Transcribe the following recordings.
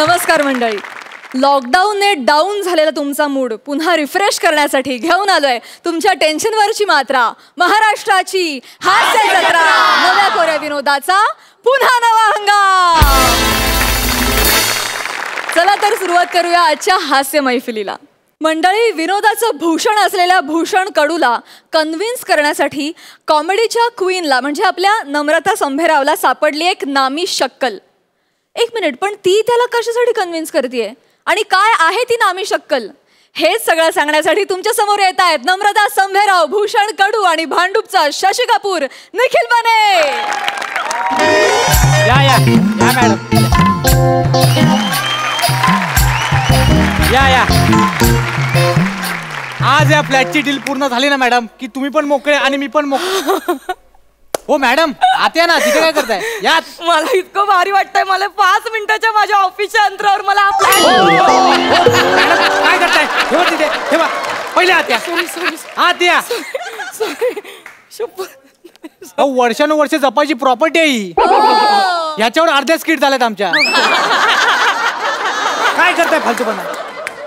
नमस्कार मंडळी. लॉकडाऊनने डाऊन झालेला तुमचा मूड पुन्हा रिफ्रेश करण्यासाठी घेऊन आलोय तुमच्या टेन्शनवरची मात्रा, महाराष्ट्राची हास्य जत्रा. नव्या कोऱ्या विनोदाचा पुन्हा नवा हंगाम. चला तर सुरुवात करूया आजच्या हास्य मैफिलीला. मंडळी, विनोदाचं भूषण असलेल्या भूषण कडूला कन्व्हिन्स करण्यासाठी कॉमेडीच्या क्वीनला म्हणजे आपल्या नम्रता संभेरावला सापडली एक नामी शक्कल. एक मिनिट, पण ती त्याला कशासाठी कन्व्हिन्स करतेय आणि काय आहे ती नामी शक्कल? हेच सगळं सांगण्यासाठी तुमच्या समोर येत आहेत नम्रता संभेराव, भूषण कडू आणि भांडूपचा शशी कपूर, निखिल बने. या या या मॅडम, या या. आज या फ्लॅटची डील पूर्ण झाली ना मॅडम, की तुम्ही पण मोकळे आणि मी पण मोकळे. हो मॅडम, आत्या ना, तिथे काय करताय? यात मला इतकं भारी वाटतंय. मला 5 मिनिटाच्या माझ्या ऑफिसच्या अंतरावर मला मॅडम काय करताय? ठेवा तिथे, ठेवा. पहिले आत्या, आत्या. वर्षानुवर्ष जपायची प्रॉपर्टी आहे ही. याच्यावर अर्ध्या स्किट झाल्यात आमच्या. काय करताय फालतूपणा?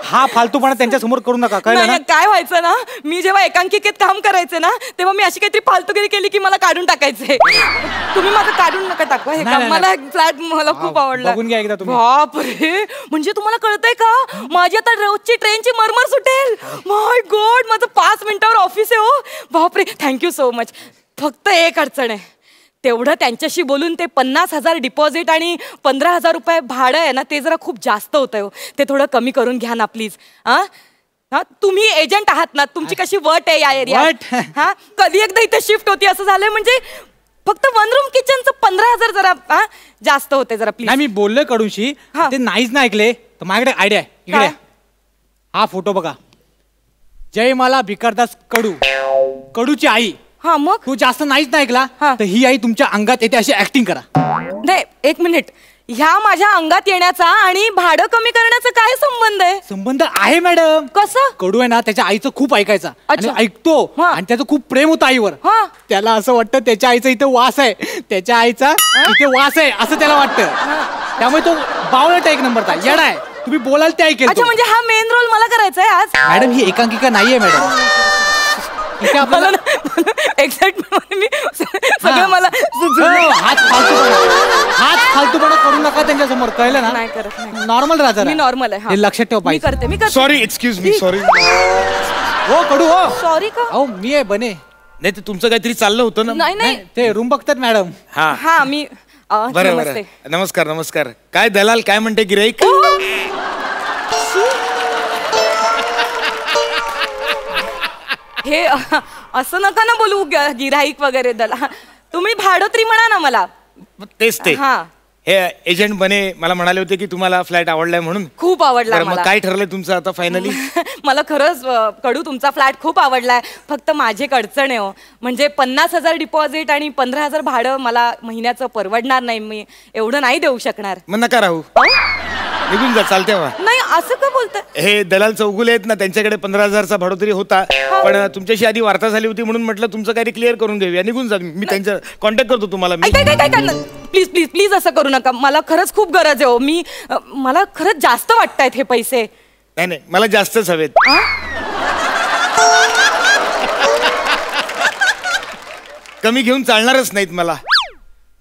हा फालतूपणा त्यांच्या समोर करू नका, कळलं ना? काय व्हायचं ना, मी जेव्हा एकांकिकेत काम करायचे ना, तेव्हा मी अशी काहीतरी फालतूगिरी केली की मला काढून टाकायचे. तुम्ही माझं काढून नका टाकू हे काम. मला फ्लॅट मला खूप आवडला. बघून घ्या एकदा तुम्ही. बापरे, म्हणजे तुम्हाला कळतंय का, माझी आता रोजची ट्रेनची मरमर सुटेल. माय गॉड, माझं 5 मिनिटावर ऑफिस आहे. हो बापरे, थँक्यू सो मच. फक्त एक अडचण आहे, तेवढं त्यांच्याशी बोलून ते 50,000 डिपॉझिट आणि 15,000 रुपये भाडं आहे ना, ते जरा खूप जास्त होतं हो. ते थोडं कमी करून घ्या ना प्लीज. हा, तुम्ही एजंट आहात ना, तुमची कशी वट आहे या एरियात. हा, कधी एकदा इथे शिफ्ट होती असं झालंय. म्हणजे फक्त 1 रूम किचनचं 15,000 जरा जास्त होते जरा प्लीज. मी बोललोय कडूशी, ते नाहीच ना ऐकले. तर माझ्याकडे आयडिया आहे. इकडे हा फोटो बघा. जयमाला भिकारदास कडू, कडूची आई. हा, मग तू जास्त नाहीच ना ऐकला तर ही आई तुमच्या अंगात येते अशी ऍक्टिंग करा. नाही, एक मिनिट, ह्या माझ्या अंगात येण्याचा आणि भाडं कमी करण्याचा काय संबंध आहे? संबंध आहे मॅडम. कसं? कडू आहे ना, त्याच्या आईचं खूप ऐकायचा आणि ऐकतो आणि त्याचं खूप प्रेम होतं आईवर. त्याला असं वाटतं त्याच्या आईचा इथे वास आहे, त्याच्या आईचा इथे वास आहे असं त्याला वाटतं. त्यामुळे तो बावळट एक नंबरचा येडा आहे. तुम्ही बोलाल ते ऐकेल. अच्छा, म्हणजे हा मेन रोल मला करायचा आहे आज? मॅडम ही एकांकिका नाहीये मॅडम. इथे आपल्याला एक्साइटमेंट मी सगळं मला हात फालतूपणा करू नका त्यांच्या समोर, कळलं ना? नाही करत, नाही. नॉर्मल राहा जरा. मी नॉर्मल आहे. हे लक्षात ठेव पाहिजे. मी करते. Sorry, excuse me, sorry. हो कडू, हो सॉरी का? हो मी आहे बने. नाही ते तुमचं काहीतरी चाललं होतं ना. नाही, ते रूम बघतात मॅडम. हा मी बरं बरं. नमस्कार नमस्कार. काय दलाल, काय म्हणते गिराईक? हे असं नका ना बोलू, गिराईक वगैरे दला. तुम्ही भाडोत्री म्हणा ना मला. तेच ते. हे एजंट बने मला म्हणाले होते की तुम्हाला फ्लॅट आवडलाय म्हणून. खूप आवडला मला. काय ठरलंय तुमचं आता फायनली? मला खरंच कडू तुमचा फ्लॅट खूप आवडलाय. फक्त माझी एक अडचण आहे हो, म्हणजे 50,000 डिपॉझिट आणि 15,000 भाडं मला महिन्याचं परवडणार नाही. मी एवढं नाही देऊ शकणार. मग नका राहू, निघून जा, चालते. नाही, असं का बोलताय? हे दलाल चौगुले आहेत ना, त्यांच्याकडे 15,000चा भाडोतरी होता, पण तुमच्याशी आधी वार्ता झाली होती म्हणून म्हटलं तुमचं काही क्लिअर करून घेऊया. निघून जा, मी त्यांच्या कॉन्टॅक्ट करतो तुम्हाला. प्लीज प्लीज प्लीज असं करू नका. मला खरंच खूप गरज आहे हो. मला खरंच जास्त वाटतायत हे पैसे. नाही नाही, मला जास्तच हवेत. कमी घेऊन चालणारच नाहीत मला.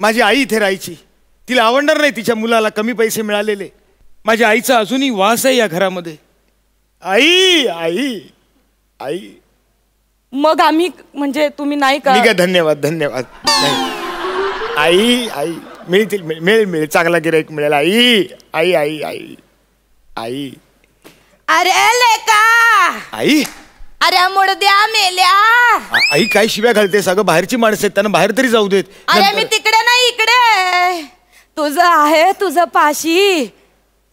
माझी आई इथे राहायची, तिला आवडणार नाही तिच्या मुलाला कमी पैसे मिळालेले. माझ्या आईचा अजूनही वास आहे या घरामध्ये. आई आई आई. मग आम्ही म्हणजे तुम्ही नाही का? ठीक आहे, धन्यवाद धन्यवाद. आई आई मिळतील, मिळेल चांगला गिराईक मिळेल. आई आई आई आई आई. अरे लेका, आई. अरे मुडद्या मेल्या. आई काय शिव्या घालते? सगळं बाहेरची माणसं आहेत, त्यांना बाहेर तरी जाऊ देत. अरे मी तिकडे नाही, इकडे. तुझं आहे तुझं पाशी,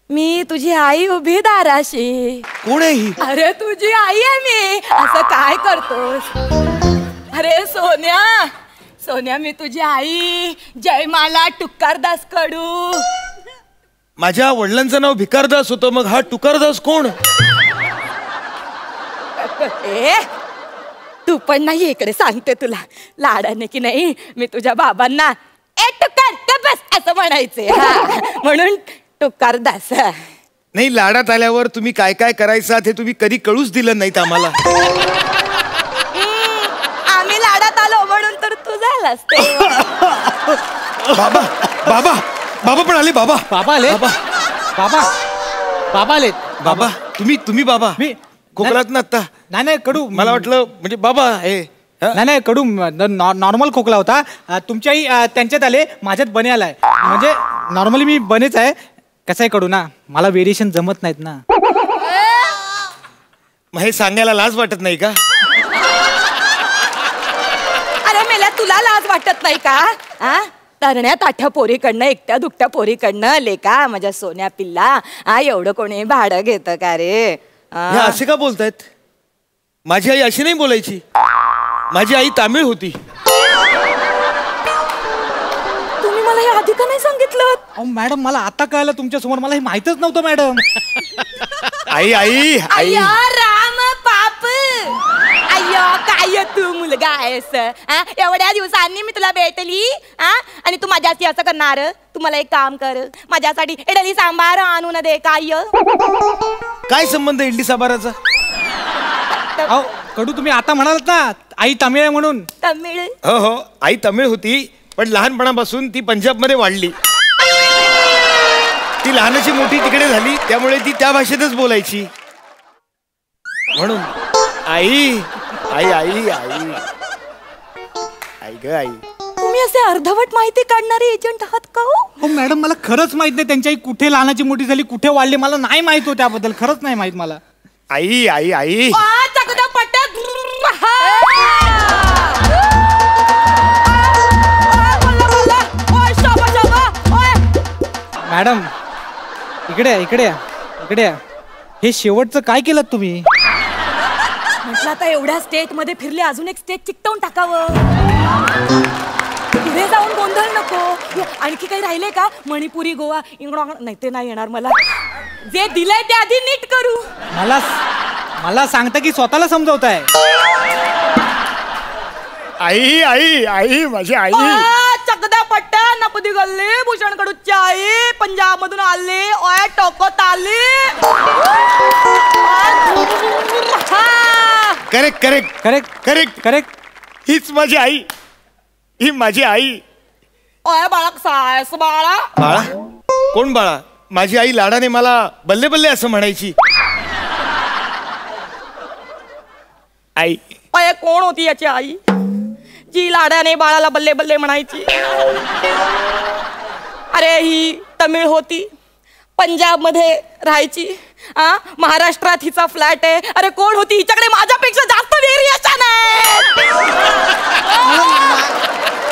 मी तुझी आई उभी दाराशी. कोण आहे ही? अरे तुझी आई आहे मी. असं काय करतोस? अरे सोन्या, सोन्या मी तुझी आई, जयमाला टुकारदास कडू. माझ्या वडिलांचं नाव भिकारदास होतं, मग हा टुकारदास कोण? तू पण नाही इकडे, सांगते तुला लाडाने की नाही. मी तुझ्या बाबांना ए टुकार बस असं म्हणायचे, म्हणून टुकार दास. नाही, लाडात आल्यावर तुम्ही काय काय करायचं हे तुम्ही कधी कळूच दिलं नाहीत आम्हाला. आम्ही लाडात आलो म्हणून तर तू झालास ते. बाबा बाबा बाबा पण आले. बाबा बाबा आले. बाबा बाबा बाबा आले. बाबा तुम्ही बाबा मी खोकलात ना आता. नाही कडू, मला वाटलं म्हणजे बाबा हे. नाही कडू, नॉर्मल खोकला होता. तुमच्याही त्यांच्यात आले, माझ्यात बने आलाय. म्हणजे नॉर्मली मी बनेच आहे. कसं आहे कडू ना, मला व्हेरिएशन जमत नाहीत ना. मग हे सांगायला लाज वाटत नाही का? अरे मेल्या, तुला लाज वाटत नाही का? तरण्या ताठ्या पोरीकडनं, एकट्या दुकट्या पोरीकडनं लेका माझ्या सोन्या पिल्ला, एवढं कोणी भाडं घेतं का रे? हे असे का बोलतायत? माझी आई अशी नाही बोलायची. माझी आई तामिळ होती. तुम्ही मला हे आधी का नाही सांगितलं? अहो मॅडम, मला आता कळलं तुमच्या समोर, मला हे माहितच नव्हतं मॅडम. आई आई आई अय्यो राम पाप, अय्यो काय तू मुलगा आहेस? एवढ्या दिवसांनी मी तुला भेटली आणि तू माझ्यासाठी असं करणार? तू मला एक काम कर, माझ्यासाठी इडली सांबार आणून दे. काय संबंध इडली सांबाराचा? अहो कडू, तुम्ही आता म्हणालात ना आई तमिळ आहे म्हणून. तमिळ? हो हो, आई तमिळ होती, पण लहानपणापासून ती पंजाबमध्ये वाढली. ती लहानाची मोठी तिकडे झाली, त्यामुळे ती त्या भाषेतच बोलायची. म्हणून आई आई आई आई आई ग आई. तुम्ही असे अर्धवट माहिती काढणारे एजंट आहात का? हो मॅडम, मला खरंच माहित नाही त्यांची आई कुठे लहानाची मोठी झाली, कुठे वाढली. मला नाही माहित हो त्याबद्दल, खरंच नाही माहित मला. आई आई आई मॅडम, इकडे इकडे इकडे. हे शेवटचं काय केलं तुम्ही? म्हटलं आता एवढ्या स्टेट मध्ये फिरले, अजून एक स्टेट चिकटवून टाकावं. पुढे जाऊन गोंधळ नको. आणखी काही राहिले का? मणिपुरी, गोवा, इंग्लंड? नाही, ते नाही येणार मला. जे दिलंय ते आधी नीट करू. मला सांगता की स्वतःला समजवताय? आई आई आई माझी आई. चकदा पट्टा नपदी गल्ली, भूषण कडूची आई, पंजाब मधून आले, ओय टोकत आले. Correct correct correct correct correct. हीच माझी आई, ही माझी आई. ओय बाळा, सायस बाळा. बाळा? कोण बाळा? माझी आई लाडाने मला बल्ले बल्ले असं म्हणायची. आई. ओय कोण होती याची आई, जी लाडाने बाळाला बल्ले बल्ले म्हणायची? अरे ही तमिळ होती, पंजाब मध्ये राहायची, महाराष्ट्रात हिचा फ्लॅट आहे. अरे कोण होती? हिच्याकडे माझ्यापेक्षा जास्त व्हेरिएशन आहे.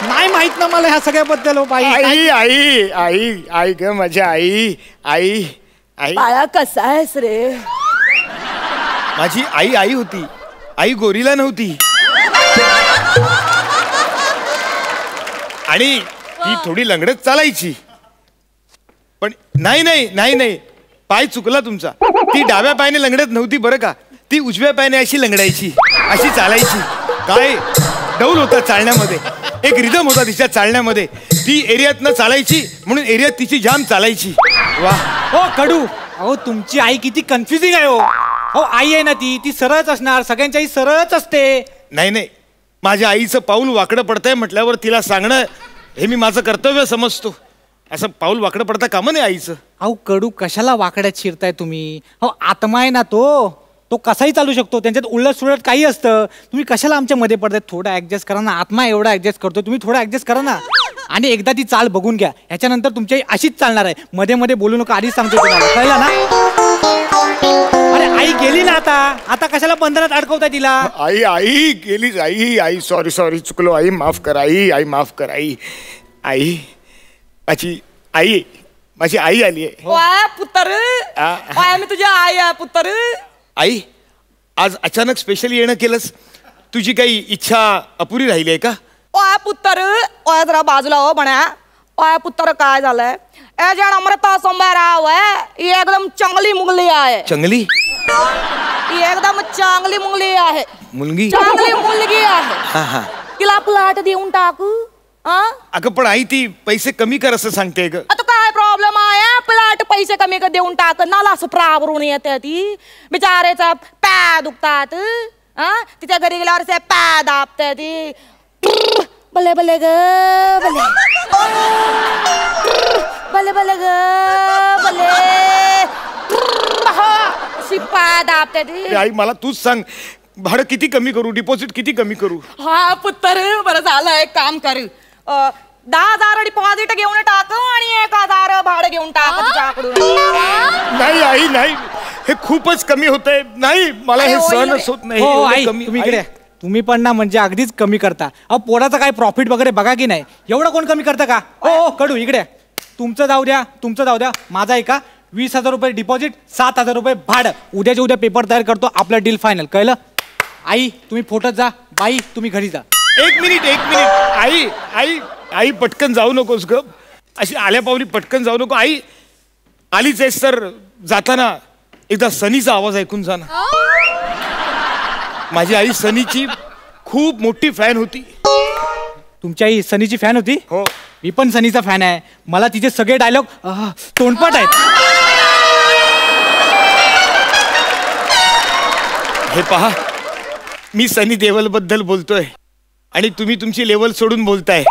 नाही माहित ना मला ह्या सगळ्याबद्दल. हो बाई. आई आई आई आई ग माझी आई आई आई. बाळा कसा आहेस रे? माझी आई आई होती, आई गोरीला नव्हती. आणि ती थोडी लंगडत चालायची. पण नाही नाही नाही नाही, पाय चुकला तुमचा. ती डाव्या पायाने लंगडत नव्हती बरं का, ती उजव्या पायाने अशी लंगडायची, अशी चालायची. काय डौल होता चालण्यामध्ये, एक रिदम होता तिच्या चालण्यामध्ये. ती एरियातनं चालायची म्हणून एरियात तिची जाम चालायची. वा हो कडू, अहो तुमची आई किती कन्फ्युजिंग आहे. हो आई आहे ना, ती सरळच असणार. सगळ्यांची आई सरळच असते. नाही नाही, माझ्या आईचं पाऊल वाकडं पडतंय म्हटल्यावर तिला सांगणं हे मी माझं कर्तव्य समजतो. असं पाऊल वाकडं पडता कामा नाही आईचं. अहो कडू, कशाला वाकड्यात शिरताय तुम्ही? हो आत्मा आहे ना तो कसाही चालू शकतो. त्यांच्यात उलट सुलट काही असतं. तुम्ही कशाला आमच्या मध्ये पडताय? थोडं ऍडजस्ट करा ना. आत्मा एवढा ऍडजस्ट करतो, तुम्ही थोडं ऍडजस्ट करा ना. आणि एकदा ती चाल बघून घ्या, ह्याच्यानंतर तुमची आई अशीच चालणार आहे. मध्ये मध्ये बोलू नका, आधीच सांगतो तुम्हाला, कळलं ना? अरे आई गेली ना, आता कशाला बंधनात अडकवताय तिला? आई आई गेलीच. आई आई सॉरी सॉरी, चुकलो आई, माफ कर आई, आई माफ कर आई. आई माझी आई आली आहे. वाय पुत्र, वाय मी तुझी आई आहे पुत्र. आई, आज अचानक स्पेशल येणं केलंस? तुझी काही इच्छा अपुरी राहिली आहे का? ओय पुत्र, ओय जरा बाजूला हो म्हणा. ओय पुत्र, काय झालंय? एजंट अमृता सोमवारराव आहे, ही एकदम चांगली मुलगी आहे. चांगली? ही एकदम चांगली मुलगी आहे. मुलगी? चांगली मुलगी आहे. हा हा. तिला प्लॉट देऊन टाकू? अगं पण आई, ती पैसे कमी कर असं सांगते ग. आता काय प्रॉब्लेम आहे? प्लॉट पैसे कमी देऊन टाक नाला सुप्रावरून येते ती बिचारायचा पॅ दुखतात तिच्या घरी गेल्यावर ते पॅ दाबते ती बले बले ग बले बले बले ग बले शिपा दाबते ती. आई मला तूच सांग भाडं किती कमी करू डिपॉझिट किती कमी करू. हा पुत्र बरं झालं एक काम कर 10,000 डिपॉझिट घेऊन टाक आणि 1,000 भाडं घेऊन टाक तुझ्याकडून. नाही आई नाही हे खूपच कमी होतंय नाही मला हे सहनच होत नाही. हो आई कमी तुम्ही इकडे तुम्ही पण ना म्हणजे अगदीच कमी करता. अहो पोराचं काय प्रॉफिट वगैरे बघा की नाही एवढं कोण कमी करतं का. हो कडू इकडे तुमचं जाऊ द्या माझा ऐका 20,000 रुपये डिपॉझिट 7,000 रुपये भाडं उद्याच्या उद्या पेपर तयार करतो आपलं डील फायनल कळलं. आई तुम्ही फोटोत जा बाई तुम्ही घरी जा. एक मिनिट आई आई आई पटकन जाऊ नकोस ग अशी आल्या पावली पटकन जाऊ नको. आई आलीच आहेस तर जाताना एकदा सनीचा आवाज ऐकून जा ना. माझी आई सनीची खूप मोठी फॅन होती. तुमची आई सनीची फॅन होती. हो मी पण सनीचा फॅन आहे. मला तिचे सगळे डायलॉग तोंडपाठ आहेत. हे पहा मी सनी देओल बद्दल बोलतोय आणि तुम्ही तुमची लेवल सोडून बोलताय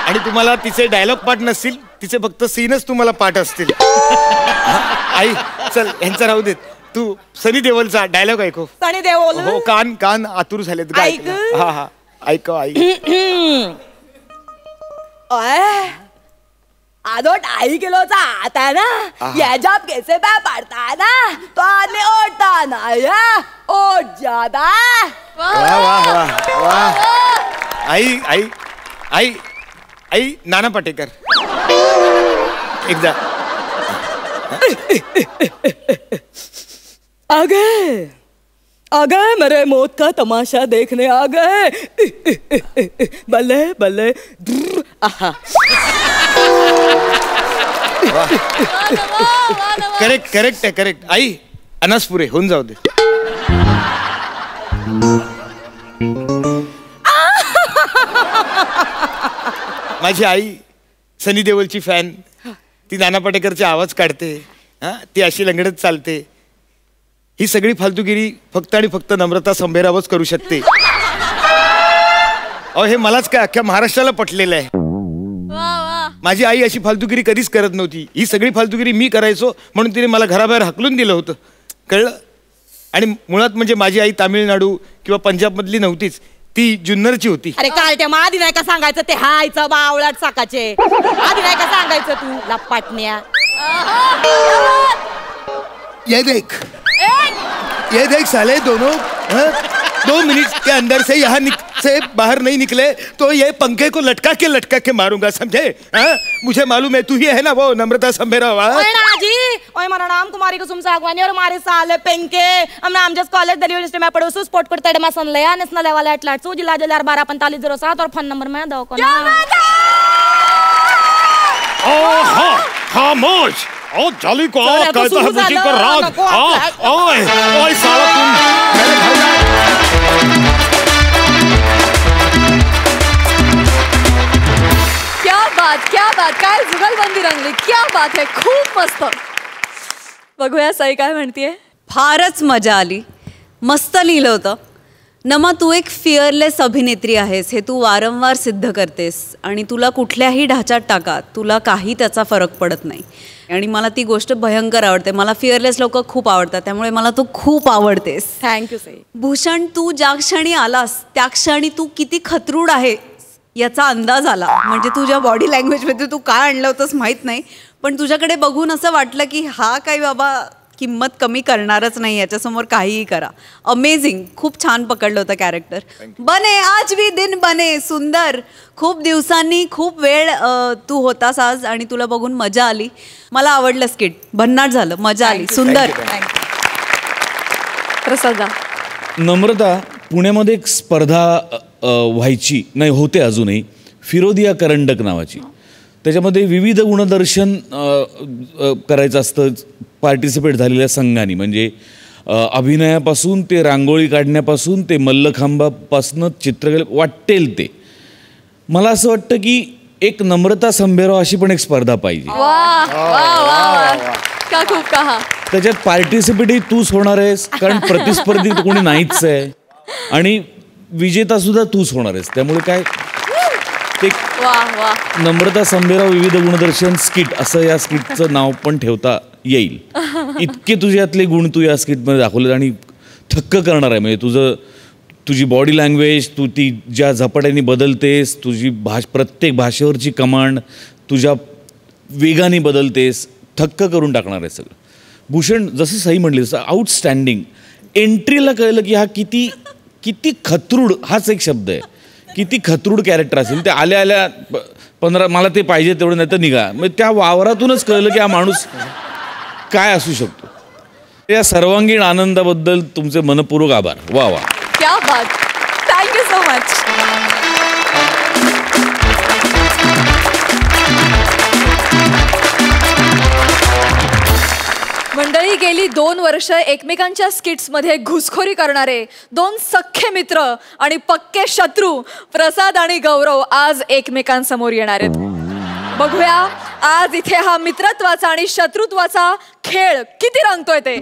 आणि तुम्हाला तिचे डायलॉग पाठ नसतील तिचे फक्त सीनच तुम्हाला पाठ असतील. आई चल यांचा राहू देत तू सनी देओलचा डायलॉग ऐकव. सनी देओल हो कान आतुर झालेत गा. हा ऐकव आई. आदो 2.5 किलोचा आता है ना याजाब कैसे पै पड़ता है ना तो आदमी ओटता ना या ओट जाता. वाह वाह वाह आई आई आई आई नाना पाटेकर एकदा. आ गए मेरे मौत का तमाशा देखने आ गए बल्ले बल्ले आहा. करेक्ट आई अनासपुरे होऊन जाऊ दे. माझी आई सनी देओलची फॅन ती नाना पाटेकरचे आवाज काढते ती अशी लंगडत चालते. ही सगळी फालतूगिरी फक्त आणि फक्त नम्रता संभेरावच करू शकते. अहो हे मलाच काय अख्ख्या महाराष्ट्राला पटलेलं आहे. माझी आई अशी फालतूगिरी कधीच करत नव्हती. ही सगळी फालतूगिरी मी करायचो म्हणून तिने मला घराबाहेर हाकलून दिलं होतं कळलं. आणि मुळात म्हणजे माझी आई तामिळनाडू किंवा पंजाब मधली नव्हतीच ती जुन्नरची होती. अरे कालट्या मग आधी नाही का सांगायचं ते हायचं बावळाट साकाचे आधी नाही का सांगायचं तू लपाटण्या. ये देख साले दोनों 2 मिनट के अंदर से यहाँ से बाहर नहीं निकले तो ये पंखे को लटका के मारूंगा समझे. मुझे मालूम है तू ही है ना वो नम्रता संभेरा. जी ओए मेरा नाम कुमारी कुसुम सागवानी और हमारे साल पेंके हमने आमजस कॉलेज दिल्ली यूनिवर्सिटी में पढ़ो स्पोर्ट करते हैं मसन ले नेशनल लेवल एथलेट सो जिला 124507 और फोन नंबर में दो को खामोश ओ जाली को कहता है मुझे को राग ओए ओए साला तुम मेरे घर क्या बात काय जुगलबंदी रंगली. क्या बात है खूप मस्त. बघूया साई काय म्हणतीये. फारच मजा आली. मस्त लिहिलं होतं. नमा तू एक फिअरलेस अभिनेत्री आहेस हे तू वारंवार सिद्ध करतेस आणि तुला कुठल्याही ढाच्यात टाका तुला काही त्याचा फरक पडत नाही आणि मला ती गोष्ट भयंकर आवडते. मला फिअरलेस लोक खूप आवडतात त्यामुळे मला तू खूप आवडतेस. थँक्यू साई. भूषण तू ज्या क्षणी आलास त्या क्षणी तू किती खतरूड आहे याचा अंदाज आला. म्हणजे तुझ्या बॉडी लँग्वेजमध्ये तू काय आणलं होतंस माहीत नाही पण तुझ्याकडे बघून असं वाटलं की हा काही बाबा किंमत कमी करणारच नाही याच्यासमोर काहीही करा. अमेझिंग. खूप छान पकडलं होतं कॅरेक्टर. बने आज भी दिन बने सुंदर. खूप दिवसांनी खूप वेळ तू होतास आज आणि तुला बघून मजा आली. मला आवडलं स्किट. भन्नाट झालं. मजा आली. सुंदर. प्रसादा नम्रता पुण्यामध्ये एक स्पर्धा व्हायची नाही होते अजूनही फिरोदिया करंडक नावाची. त्याच्यामध्ये विविध गुणदर्शन करायचं असतं पार्टिसिपेट झालेल्या संघांनी म्हणजे अभिनयापासून ते रांगोळी काढण्यापासून ते मल्लखांबापासून चित्रकले वाटेल ते. मला असं वाटतं की एक नम्रता संभेराव अशी पण एक स्पर्धा पाहिजे. वा वा वा का खूप का. त्याच्यात पार्टिसिपेटही तूच होणार आहेस, कारण प्रतिस्पर्धी कोणी नाहीच आहे, आणि विजेता सुद्धा तूच होणार आहेस. त्यामुळे काय ते नम्रता संभेराव विविध गुणदर्शन स्किट असं या स्किटचं नाव पण ठेवता येईल. इतके तुझ्यातले गुण तू या स्किटमध्ये दाखवले आणि थक्क करणार आहे. म्हणजे तुझी बॉडी लँग्वेज, तू ती ज्या झपाट्याने बदलतेस, तुझी प्रत्येक भाषेवरची कमांड तुझ्या वेगाने बदलतेस, थक्क करून टाकणार आहे सगळं. भूषण जसं सई म्हणली तसं आउटस्टँडिंग. एंट्रीला कळलं की हा किती खतरूड, हाच एक शब्द आहे, किती खतरूड कॅरेक्टर असेल. ते आल्या आल्या 15 मला ते पाहिजे तेवढं नाही तर निघा. मग त्या वावरातूनच कळलं की हा माणूस काय असू शकतो. या सर्वांगीण आनंदाबद्दल तुमचे मनपूर्वक आभार. वा वा, क्या बात. Thank you so much. मंडळी, गेली 2 वर्ष एकमेकांच्या स्किट्समध्ये घुसखोरी करणारे 2 सख्खे मित्र आणि पक्के शत्रू प्रसाद आणि गौरव आज एकमेकांसमोर येणार आहेत. बघूया आज इथे हा मित्रत्वाचा आणि शत्रुत्वाचा खेळ किती रंगतोय ते.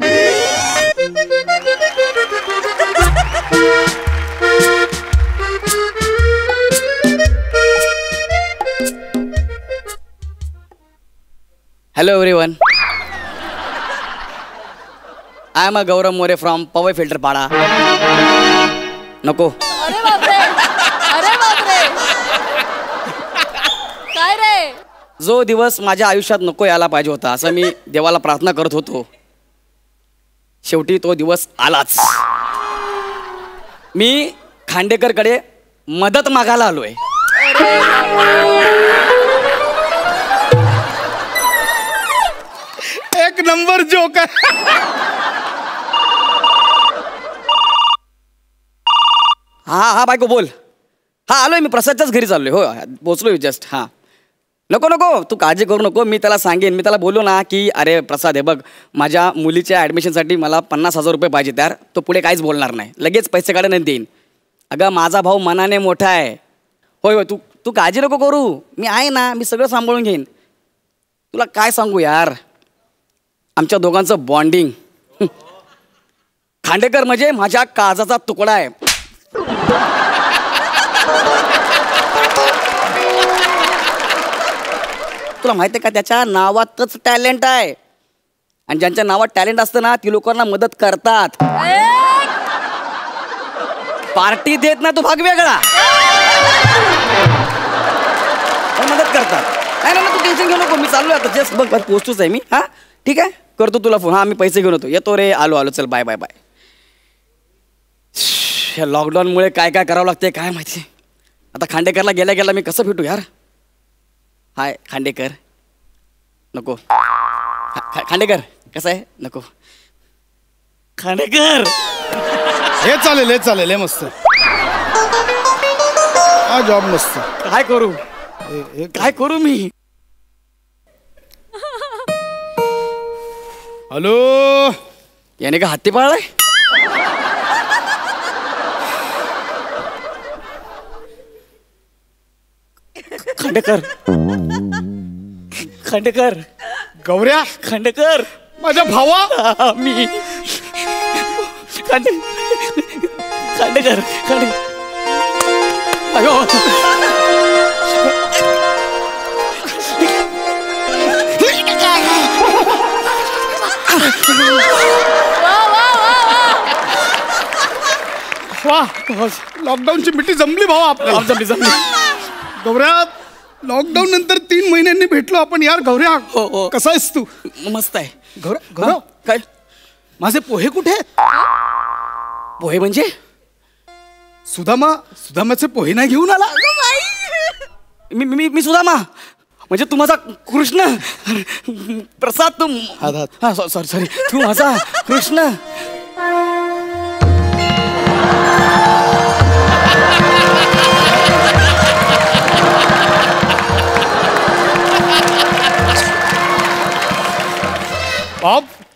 Hello everyone, I am a Gaurav More from Powai filter Pada. नको. अरे बापरे, अरे बापरे, काय रे. जो दिवस माझ्या आयुष्यात नको यायला पाहिजे होता असं मी देवाला प्रार्थना करत होतो, शेवटी तो दिवस आलाच. मी खांडेकरकडे मदत मागायला आलोय. एक नंबर जोक आहे. हा बायको बोल. हा आलोय मी, प्रसादच्याच घरी चाललोय. हो पोचलोय जस्ट. हां नको नको, तू काळजी करू नको. मी त्याला सांगेन, मी त्याला बोललो ना की अरे प्रसाद हे बघ, माझ्या मुलीच्या ॲडमिशनसाठी मला 50,000 रुपये पाहिजे. त्यार तो पुढे काहीच बोलणार नाही, लगेच पैसे काढून आणि देईन. अगं माझा भाऊ मनाने मोठा आहे. होय होय, तू काळजी नको करू, मी आहे ना, मी सगळं सांभाळून घेईन. तुला काय सांगू यार, आमच्या दोघांचं बॉन्डिंग. खांडेकर म्हणजे माझ्या काळजाचा तुकडा आहे. तुला माहिती आहे का, त्याच्या नावातच टॅलेंट आहे, आणि ज्यांच्या नावात टॅलेंट असतं ना ती लोकांना मदत करतात. पार्टी देत ना तो भाग वेगळा, मदत करतात. नाही ना, तू टेन्शन घेऊ नको, मी चालू आता जस्ट बघ पोचतोच आहे मी. हा ठीक आहे, करतो तुला फोन. हा मी पैसे घेऊन येतो रे. आलो चल, बाय बाय बाय. या लॉकडाऊनमुळे काय काय करावं लागते काय माहिती. आता खांडेकरला गेल्या मी कसं भेटू यार. हाय खांडेकर. नको. खांडेकर कसं आहे. नको खांडेकर. हे चालेल हे मस्त. हा जॉब मस्त. काय करू मी. हॅलो, याने का हत्ती पाळलाय. खांडेकर गौऱ्या, खांडेकर माझ्या भावा. मी खांडेकर अयो. वा, लॉकडाऊनची मिठी जमली भावा आपल्याला. जमली. गौऱ्या, लॉकडाऊन नंतर 3 महिन्यांनी भेटलो आपण यार. गौऱ्या, हो. कसा आहेस तू. मस्त आहे. गौरव, काय माझे पोहे कुठे आहेत. पोहे म्हणजे सुदामाचे पोहे नाही घेऊन आला. मी सुदामा म्हणजे तू माझा कृष्ण. प्रसाद तू. हा सॉरी तू माझा कृष्ण.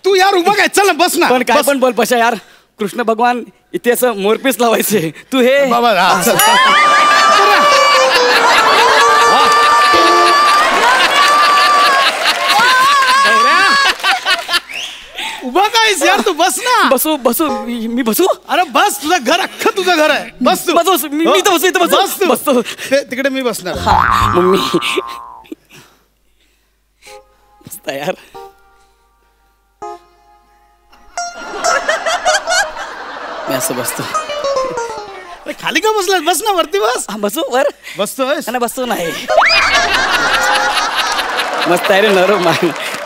तू यार उभा काय, चल बस ना. पण काय पण बोल पशा यार. कृष्ण भगवान इथे असं मोरपीस लावायचे. तू हे बाबा उभा कायस यार, तू बस ना. बसू बसू मी बसू. अरे बस, तुझं घर अख्खं तुझं घर आहे. बस तू. बस मी तर बसू इथं बस तू. बसतो. तिकडे मी बसणार. मम्मी बसता यार. मी असं बसतो. अरे खाली का बसलास? बस ना, वरती बस. बसू वर. बसतोय नाही बसतो नाही. मस्त आहे रे नरम.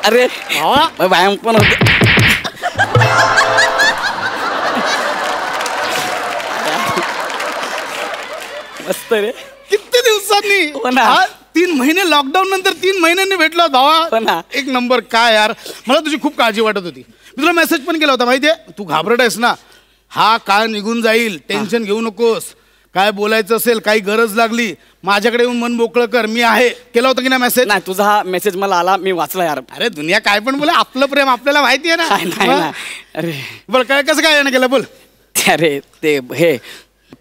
अरे व्यायाम पण होते. मस्त रे. किती दिवसांनी. हो ना. 3 महिने लॉकडाऊन नंतर 3 महिन्यांनी भेटलो हो भावा. ना. एक नंबर. काय यार, मला तुझी खूप काळजी वाटत होती. मी तुला मेसेज पण केला होता माहितीये. तू घाबरट आहेस ना. हा काळ निघून जाईल, टेन्शन घेऊ नकोस. काय बोलायचं असेल, काही गरज लागली, माझ्याकडे येऊन मन मोकळं कर, मी आहे. केला होता की ना मेसेज? नाही, तुझा हा मेसेज मला आला, मी वाचला यार. अरे दुनिया काय पण बोले, आपलं प्रेम आपल्याला माहिती आहे नाही ना. ना. अरे बरं, काय कसं काय यानं केलं बोल. अरे ते हे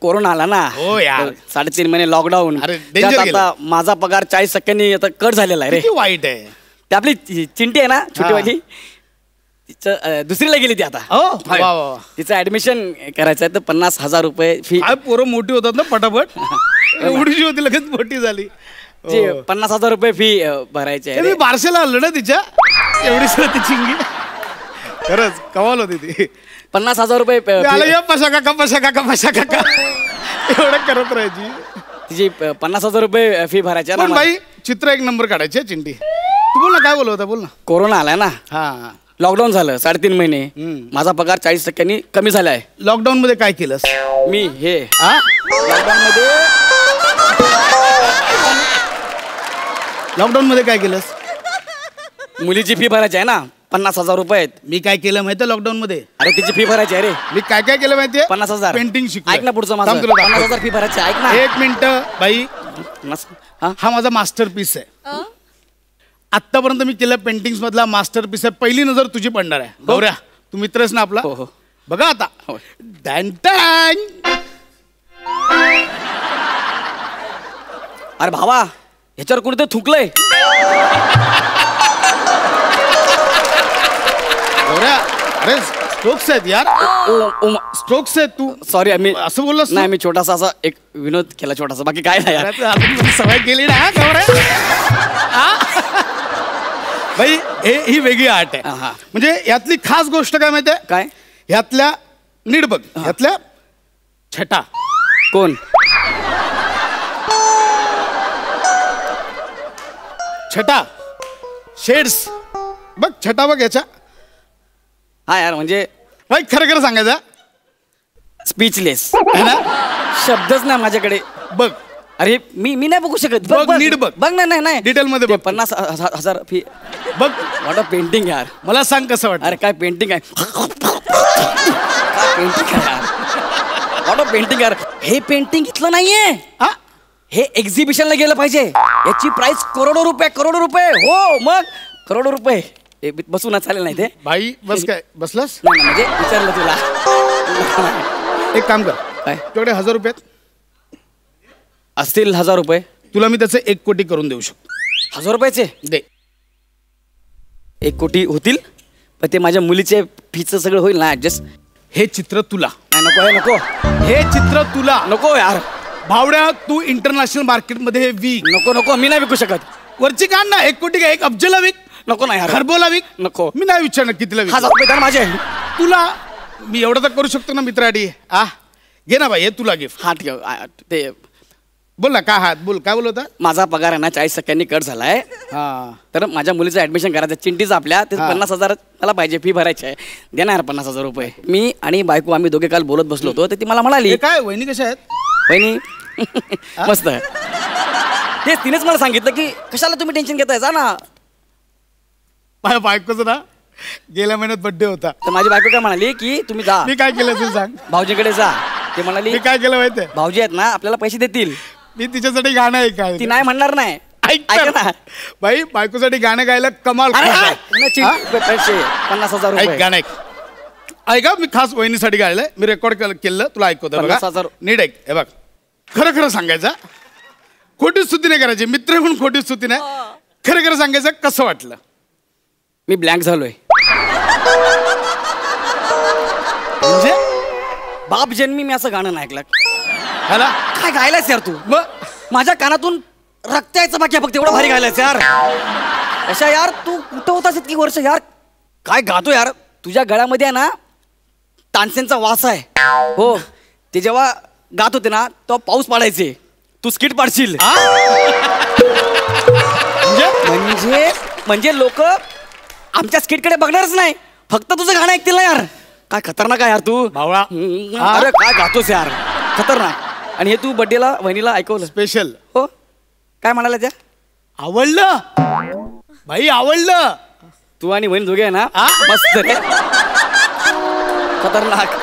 कोरोना आला ना. हो यार. 3.5 महिने लॉकडाऊन. अरे, danger त्यात गेलं. आता माझा पगार 40% आता कट झालेला आहे रे. किती वाईट आहे. ते आपली चिंटी आहे ना छोटीवाली, तिचं दुसरीला गेली ती आता. हो, वा, वा, वा. तिचं ऍडमिशन करायचं आहे तर 50,000 रुपये फी. काय पोरं मोठी होतात ना पटापट. एवढीशी होती, लगेच मोठी झाली. 50,000 रुपये फी भरायची मी आहे. बारशेला आलो ना तिच्या. एवढीच होती चिंगी. खरंच कमाल होती ती. 50,000 रुपये आलं या पशा काका पशा काका पशा काका एवढं करत राहायची. तिची 50,000 रुपये फी भरायची आहे पण ना. बाई चित्र एक नंबर काढायचे चिंटी. तू बोल ना, काय बोलत होता बोल ना. कोरोना आलाय ना, हा, लॉकडाऊन झालं 3.5 महिने. माझा पगार 40% कमी झालाय. लॉकडाऊन मध्ये काय केलंस? मी हे लॉकडाऊन मध्ये काय केलंस? मुलीची फी भरायची आहे ना, 50,000 रुपये आहेत. मी काय केलं माहितीये लॉकडाऊन मध्ये? अरे तिची फी भरायची आहे रे. मी काय काय केलं माहितीये? 50,000. पेंटिंग शिकलो. ऐक ना पुढचं माझं. 50,000 फी भरायची. ऐक ना एक मिनिट बाई. हा माझा मास्टर पीस आहे. आतापर्यंत मी केलं पेंटिंग मधला मास्टर पीस आहे. पहिली नजर तुझी पडणार आहे. गौऱ्या, तू मित्रच ना आपला. हो. बघा आता. अरे भावा, ह्याच्यावर कोणीतरी थुकलंय. गौऱ्या, अरे स्ट्रोक्स आहेत यार. स्ट्रोक्स आहेत. तू सॉरी, आम्ही असं बोललास? नाही, मी छोटासा असा एक विनोद केला छोटासा, बाकी काय नाही यार. सवय केली ना गौऱ्या. भाई ही वेगळी आर्ट आहे. म्हणजे यातली खास गोष्ट काय माहितीये? काय? ह्यातल्या नीट बघ, ह्यातल्या छटा. कोण? छटा, शेड्स बघ. छटा बघ याच्या. हा यार, म्हणजे भाई खरं खरं सांगायचं, स्पीचलेस है ना. शब्दच नाही माझ्याकडे. बघ. अरे मी नाही बघू शकत. बघ, नीट बग. बघ. नाही डिटेल मध्ये बघ. 50,000 फी बघ. वॉट अ पेंटिंग यार. मला सांग कसं वाटतं? अरे काय पेंटिंग आहे. काय पेंटिंग आहे यार. वॉट अ पेंटिंग यार. हे पेंटिंग इथलं नाहीये. हे एक्झिबिशनला गेलं पाहिजे. याची प्राइस करोडो रुपये. हो मग करोडो रुपये. बसू ना, चालेल नाही ते. भाई बस. काय बसलास? नाही म्हणजे विचारलं तुला. एक काम कर. काय? तुझ्याकडे 1,000 रुपये असतील 1,000 रुपये. तुला मी त्याचे 1 कोटी करून देऊ शकतो. 1,000 रुपयाचे दे. 1 कोटी होतील, पण ते माझ्या मुलीचे फीचं सगळं होईल ना ऍडजस्ट. हे चित्र तुला. नाही, नको. हे चित्र तुला नको यार. भावड्या, तू इंटरनॅशनल मार्केटमध्ये हे विक. नको. मी नाही विकू शकत. वरची काढ ना. 1 कोटी काय 1 अब्जला विक. नको ना यार. खरबोला विक. नको. मी नाही विचारणार कितीला विक. 1,000 रुपये द्या ना माझे. तुला मी एवढं तर करू शकतो ना मित्रासाठी. घे ना भाई, हे तुला गिफ्ट. हात घेऊ. ते बोल ना. काय हात बोल. काय बोल होता? माझा पगार आहे ना 40% कट झालाय. तर माझ्या मुलीचं ऍडमिशन करायचं चिंटीचं आपल्या. ते 50,000 मला पाहिजे, फी भरायची आहे. देणार 50,000 रुपये. मी आणि बायको आम्ही दोघे काल बोलत बसलो होतो, तर ती मला म्हणाली, काय वहिनी कशा आहेत? वहिनी मस्त आहे. ते तिनेच मला सांगितलं की कशाला तुम्ही टेन्शन घेताय, जा ना. माझ्या बायकोचं ना गेल्या महिन्यात बर्थडे होता. तर माझी बायको काय म्हणाली की तुम्ही जा. मी काय केलं तू सांग? भाऊजीकडे जा. ते म्हणाली मी काय केलं माहितीये? भाऊजी आहेत ना आपल्याला पैसे देतील. मी तिच्यासाठी गाणं ऐकाय. ती नाही म्हणणार नाही. ऐक ना बाई, बायकोसाठी गाणं गायला कमाल. पैसे 50,000 रुपये. गाणं ऐका. मी खास वहिनीसाठी गायलंय. मी रेकॉर्ड केलं. तुला ऐकवतो. 50,000. नीट ऐक. हे बघ, खरं सांगायचं, खोटी स्तुती नाही करायची. मित्र म्हणून खोटी स्तुती नाही. खरं सांगायचं कसं वाटलं? मी ब्लँक झालोय. बाप जन्मी मी असं गाणं नाही ऐकलं. ह्याला काय गायलायस यार तू? माझ्या कानातून रक्त यायचं बाकी फक्त एवढं भारी गायलायस यार. अशा यार तू कुठं होतास इतकी वर्ष यार? काय गातो यार? तुझ्या गळ्यामध्ये आहे ना तानसेनचा वास आहे. हो, ते जेव्हा गात होते ना तेव्हा पाऊस पाडायचे, तू स्किट पाडशील. म्हणजे म्हणजे लोक आमच्या स्किटकडे बघणारच नाही, फक्त तुझं गाणं ऐकतील ना यार. काय खतरनाक आहे यार तू भावळा. अरे काय गातोस यार, खतरनाक. आणि हे तू बर्थडेला वहिनीला ऐकवलं स्पेशल. हो, काय म्हणाला त्या? आवडलं भाई, आवडलं. तू आणि वहिनी दोघे आहे ना मस्त रे. खतरनाक.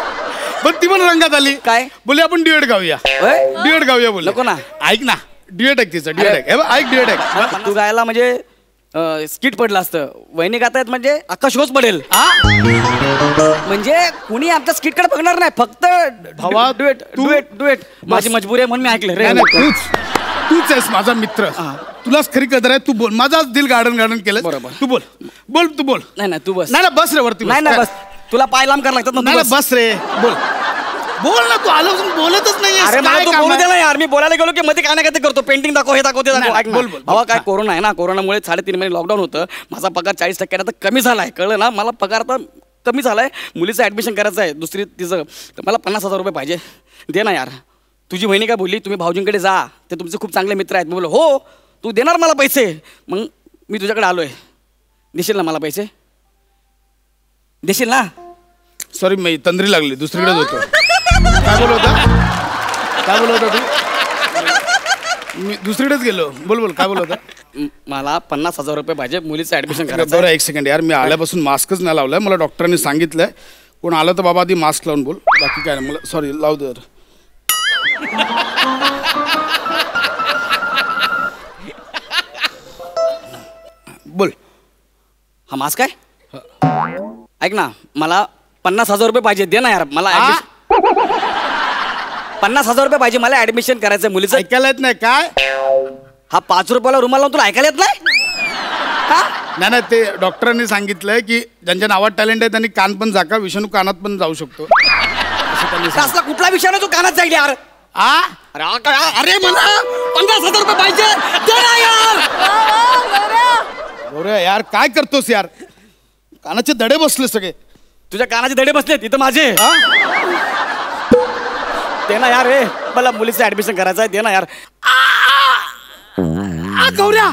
पण ती पण रंगात आली. काय बोले आपण ड्युएट गाऊया. ड्युएट गाऊया बोल. नको ना. ऐक ना, ड्युएट ऐक तिचं. ड्युएट ऐक. ऐक ड्युएट ऐक. तू गायला म्हणजे स्किट पडलं असतं, वहिनी गातायत म्हणजे अख्खा शोच पडेल. म्हणजे कुणी आमच्या स्किटकडे बघणार नाही, फक्त भावा, डुएट डुएट डुएट. माझी मजबुरी आहे म्हणून मी ऐकलं रे. तूच आहेस माझा मित्र, तुलाच खरी कदर आहे. तू बोल. माझाच दिल गार्डन गार्डन केलं. बरोबर. तू बोल बोल तू बोल. नाही तू बस. नाही बस रे वरती. नाही बस, तुला पाय लांब करायला लागतात. नाही बस रे. बोल बोल ना. तू आलो बोलतच नाही. अरे मला तू बोलू दे ना यार. मी बोलायला गेलो की मध्ये काय ना काय करतो, पेंटिंग दाखव, हे दाखव, ते दाखव. ऐक बोल बोल. भावा काय कोरोना आहे ना, कोरोनामुळे 3.5 महिने लॉकडाऊन होतं. माझा पगार 40% आता कमी झालाय, कळलं ना? मला पगार आता कमी झालाय. मुलीचं ऍडमिशन करायचं आहे, दुसरी तिचं. तर मला 50,000 रुपये पाहिजे, दे ना यार. तुझी बहिणी काय बोलली, तुम्ही भाऊजींकडे जा, ते तुमचे खूप चांगले मित्र आहेत. मी बोललो हो, तू देणार मला पैसे? मग मी तुझ्याकडे आलोय, देशील ना मला पैसे? देशील ना? सॉरी, मी तंद्री लागली, दुसरीकडेच होतो. काय बोलत होता? काय बोलत होता तू? मी दुसरीकडेच गेलो. बोल बोल, काय बोलत होता? मला 50,000 रुपये पाहिजे, मुलीचं ऍडमिशन करायचं. बरं, एक सेकंड यार. मी आल्यापासून मास्कच नाही लावलाय. मला डॉक्टरांनी सांगितलंय कोण आलं तर बाबा आधी मास्क लावून बोल, बाकी काय नाही. मला सॉरी, लावू दे. बोल. हा मास्क आहे? ऐक ना, मला 50,000 रुपये पाहिजे, दे ना यार. मला 50,000 रुपये पाहिजे, मला ऍडमिशन करायचं मुलीचं. ऐकायला येत नाही काय? हा 5 रुपयाला रुमाल लावून तुला ऐकायला येत नाही? नाही, ते डॉक्टरांनी सांगितलंय की ज्यांच्या नावात टॅलेंट आहे त्यांनी कान पण झाका, विषाणू कानात पण जाऊ शकतो. असला कुठला विषय तू कानात जाईल यार? अरे मला 50,000 रुपये पाहिजे, दे ना यार. अरे यार काय करतोस यार? कानाचे दडे बसले सगळे. तुझ्या कानाचे दडे बसलेत इथं माझे. दे ना यार रे, मला मुलीचं ऍडमिशन करायचं आहे, दे ना यार. गौऱ्या,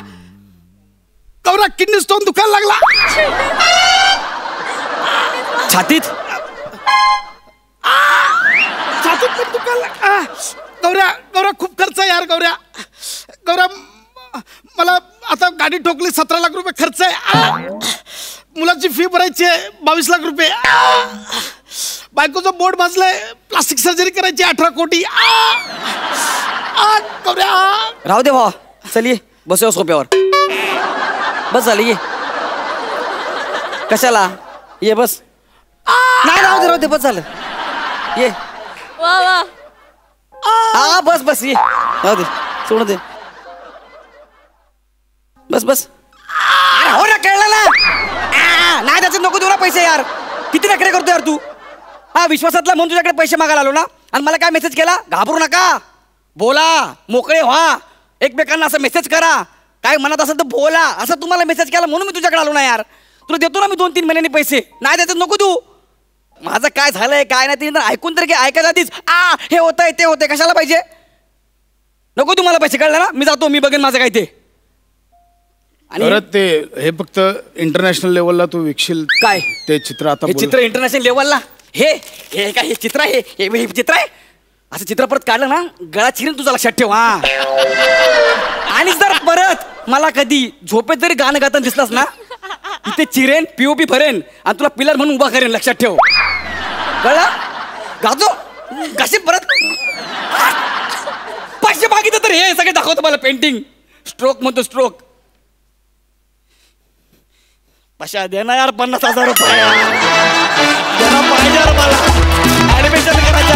गौऱ्या, किडनी स्टोन दुखायला लागला. छातीत छातीत पण दुखायला. गौऱ्या, गौऱ्या खूप खर्च आहे यार. गौऱ्या, गौऱ्या, मला आता गाडी ठोकली, 17 लाख रुपये खर्च आहे. मुलाची फी भरायची आहे, 22 लाख रुपये. बायकोचं बोट भाजलंय, प्लास्टिक सर्जरी करायची 18 कोटी. गौऱ्या, राहू दे भावा, चल ये बसूया सोप्यावर. बस झालं, ये. कशाला ये? बस. नाही, राहू दे, बस झालं, ये. वा वा. हा बस ये, राहू दे, सोडू दे. बस. हो ना, कळलं ना? नाही त्याचे नको देऊ ना पैसे यार. किती नखरे करतो यार तू? हा विश्वासातला म्हणून तुझ्याकडे पैसे मागायला आलो ना, आणि मला काय मेसेज केला? घाबरू नका, बोला, मोकळे व्हा, एकमेकांना असं मेसेज करा, काय म्हणत असेल तर बोला, असं तुम्हाला मेसेज केला म्हणून मी तुझ्याकडे आलो ना यार. तुला देतो ना मी 2-3 महिन्यांनी पैसे. नाही त्याचं नको देऊ. माझं काय झालंय काय नाही ते ऐकून तरी ऐकायला आधीच हे होतंय ते होतंय, कशाला पाहिजे? नको तुम्हाला पैसे, कळलं ना? मी जातो, मी बघेन माझं काय ते. आणि ते हे फक्त इंटरनॅशनल लेवलला तू विकशील काय ते चित्र? आता हे चित्र इंटरनॅशनल लेवलला? हे काय हे चित्र आहे? हे चित्र आहे? असं चित्र परत काढलं ना, गळा चिरेन तुझा, लक्षात ठेव. आणि जर परत मला कधी झोपेत जरी गाणं गाताना दिसलास ना, इथे चिरेन, पीओपी भरेन आणि तुला पिलर म्हणून उभा करेन, लक्षात ठेव. कळलं? गातो कशी परत पैसे मागितलं तर हे सगळे दाखवतो मला. पेंटिंग स्ट्रोक म्हणतो, स्ट्रोक. पशा दे ना यार 50,000 रुपये. देना पाहिजे यार मला, ऍडमिशन करायचं.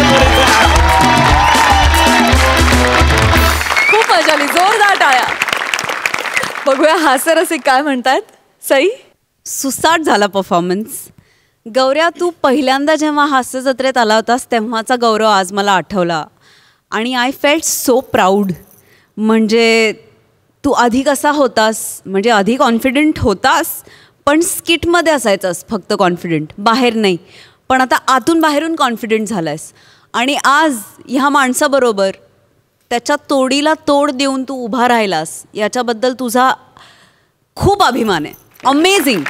खूप मजा आली, जोरदार टाळ्या. बघूया हास्यरसिक काय म्हणतात. सई, सुसाट झाला परफॉर्मन्स. गौऱ्या, तू पहिल्यांदा जेव्हा हास्य जत्रेत आला होतास तेव्हाचा गौरव आज मला आठवला आणि आय फेल्ट सो प्राऊड. म्हणजे तू आधी कसा होतास, म्हणजे आधी कॉन्फिडंट होतास पण स्किटमध्ये असायचास फक्त कॉन्फिडंट, बाहेर नाही. पण आता आतून बाहेरून कॉन्फिडंट झालायस आणि आज ह्या माणसाबरोबर त्याच्या तोडीला तोड देऊन तू उभा राहिलास, याच्याबद्दल तुझा खूप अभिमान आहे. अमेझिंग.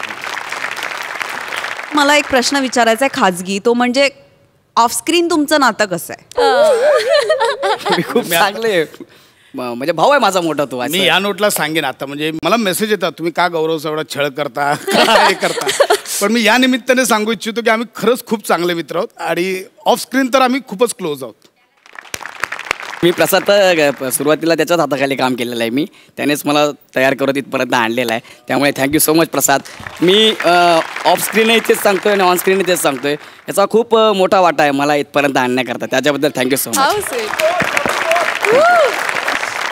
मला एक प्रश्न विचारायचा आहे खाजगी, तो म्हणजे ऑफस्क्रीन तुमचं नातं कसं आहे? खूप चांगले, म्हणजे भाऊ आहे माझा मोठा तो. मी या नोटला सांगेन आता, म्हणजे मला मेसेज येतात तुम्ही का गौरव एवढा छळ करता हे करता, पण मी या निमित्ताने सांगू इच्छितो की आम्ही खरंच खूप चांगले मित्र आहोत आणि ऑफ स्क्रीन तर आम्ही खूपच क्लोज आहोत. मी प्रसाद सुरुवातीला त्याच्याच हाताखाली काम केलेलं आहे. मी त्यानेच मला तयार करत इथपर्यंत आणलेलं आहे. त्यामुळे थँक्यू सो मच प्रसाद. मी ऑफ स्क्रीनही तेच सांगतोय आणि ऑन स्क्रीनही तेच सांगतोय. याचा खूप मोठा वाटा आहे मला इथपर्यंत आणण्याकरता. त्याच्याबद्दल थँक्यू सो मच.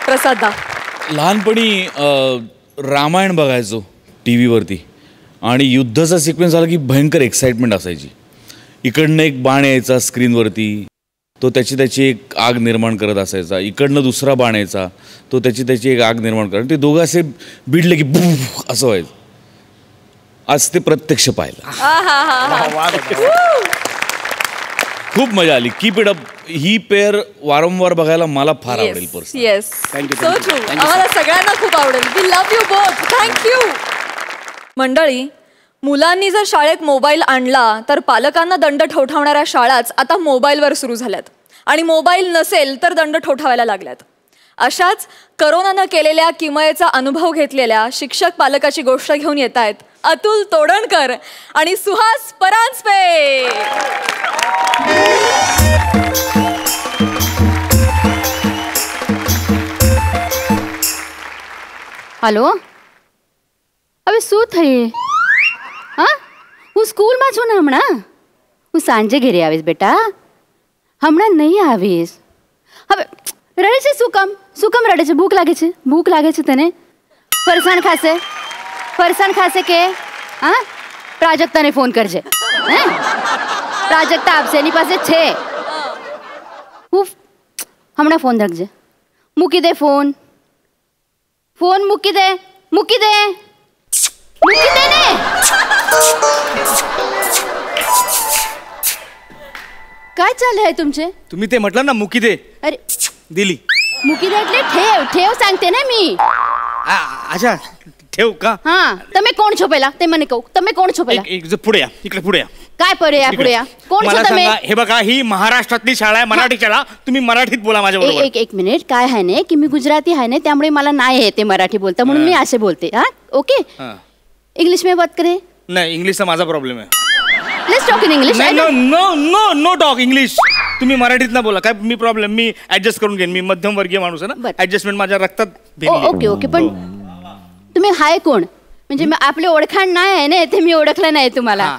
प्रसाद, लहानपणी रामायण बघायचो टी व्हीवरती आणि युद्धाचा सिक्वेन्स आला की भयंकर एक्साइटमेंट असायची. इकडनं एक बाण यायचा स्क्रीनवरती, तो त्याची एक आग निर्माण करत असायचा. इकडनं दुसरा बाण यायचा, तो त्याची एक आग निर्माण करत. ते दोघं असे भिडले की बुफ असं व्हायचं. आज ते प्रत्यक्ष पाहिलं, खूप मजा आली. Keep it up. He pair वारंवार बघायला मला फार आवडेल. येस, आम्हाला सगळ्यांना खूप आवडेल. We love you both. Thank you. मंडळी, मुलांनी जर शाळेत मोबाईल आणला तर पालकांना दंड ठोठावणाऱ्या शाळाच आता मोबाईलवर सुरू झाल्यात आणि मोबाईल नसेल तर दंड ठोठावायला लागल्यात. अशाच करोनानं केलेल्या किमयेचा अनुभव घेतलेल्या शिक्षक पालकाची गोष्ट घेऊन येत आहेत अतुल तोडणकर आणि सुहास परांजपे. हेलो, હવે શું થઈ? હા, હું સ્કૂલમાં છું ને હમણાં. હું સાંજે ઘરે આવીશ બેટા. હમણાં નહીં આવીશ. હવે રડે છે શું કામ રડે છે? ભૂખ લાગે છે તને? ફરસાણ ખાશે કે? હા, પ્રાજક્તાને ફોન કરજે. હે, પ્રાજક્તા આપશે, એની પાસે છે. હું હમણાં ફોન રાખજે. મૂકી દે ફોન મૂકી દે ને. काय चाललं आहे तुमचे? तुम्ही ते म्हटलं ना मुकी दे. अरे दिली. मुकी दे એટલે ठेव सांगते ना मी. अच्छा, ठेव का? हा, તમે કોણ છો પહેલા? તે મને કહો, તમે કોણ છો પહેલા? एक पुढे या, इकडे पुढे या. काय पुढे या? कोण मला છો તમે? सांगा, हे बघा, ही महाराष्ट्रातली शाळा आहे, मराठी शाळा. तुम्ही मराठीत बोला माझ्या बरोबर. एक मिनिट. काय आहे ना की मी गुजराती आहे ना, त्यामुळे मला नाही येते मराठी बोलता, म्हणून मी असे बोलते. हा, ओके. इंग्लिश में बात करें? नाही, इंग्लिशचा माझा प्रॉब्लेम आहे. Let's talk in English. No talk English. तुम्ही मराठीत ना बोला, काय मी प्रॉब्लेम, मी ऍडजस्ट करून घेईन. मी मध्यम वर्गीय माणूस आहे ना, ऍडजस्टमेंट माझ्या रक्तात. ओके. पण तुम्ही हाय कोण? म्हणजे आपली ओळखाण नाही आहे ना, ते मी ओळखलं नाही तुम्हाला.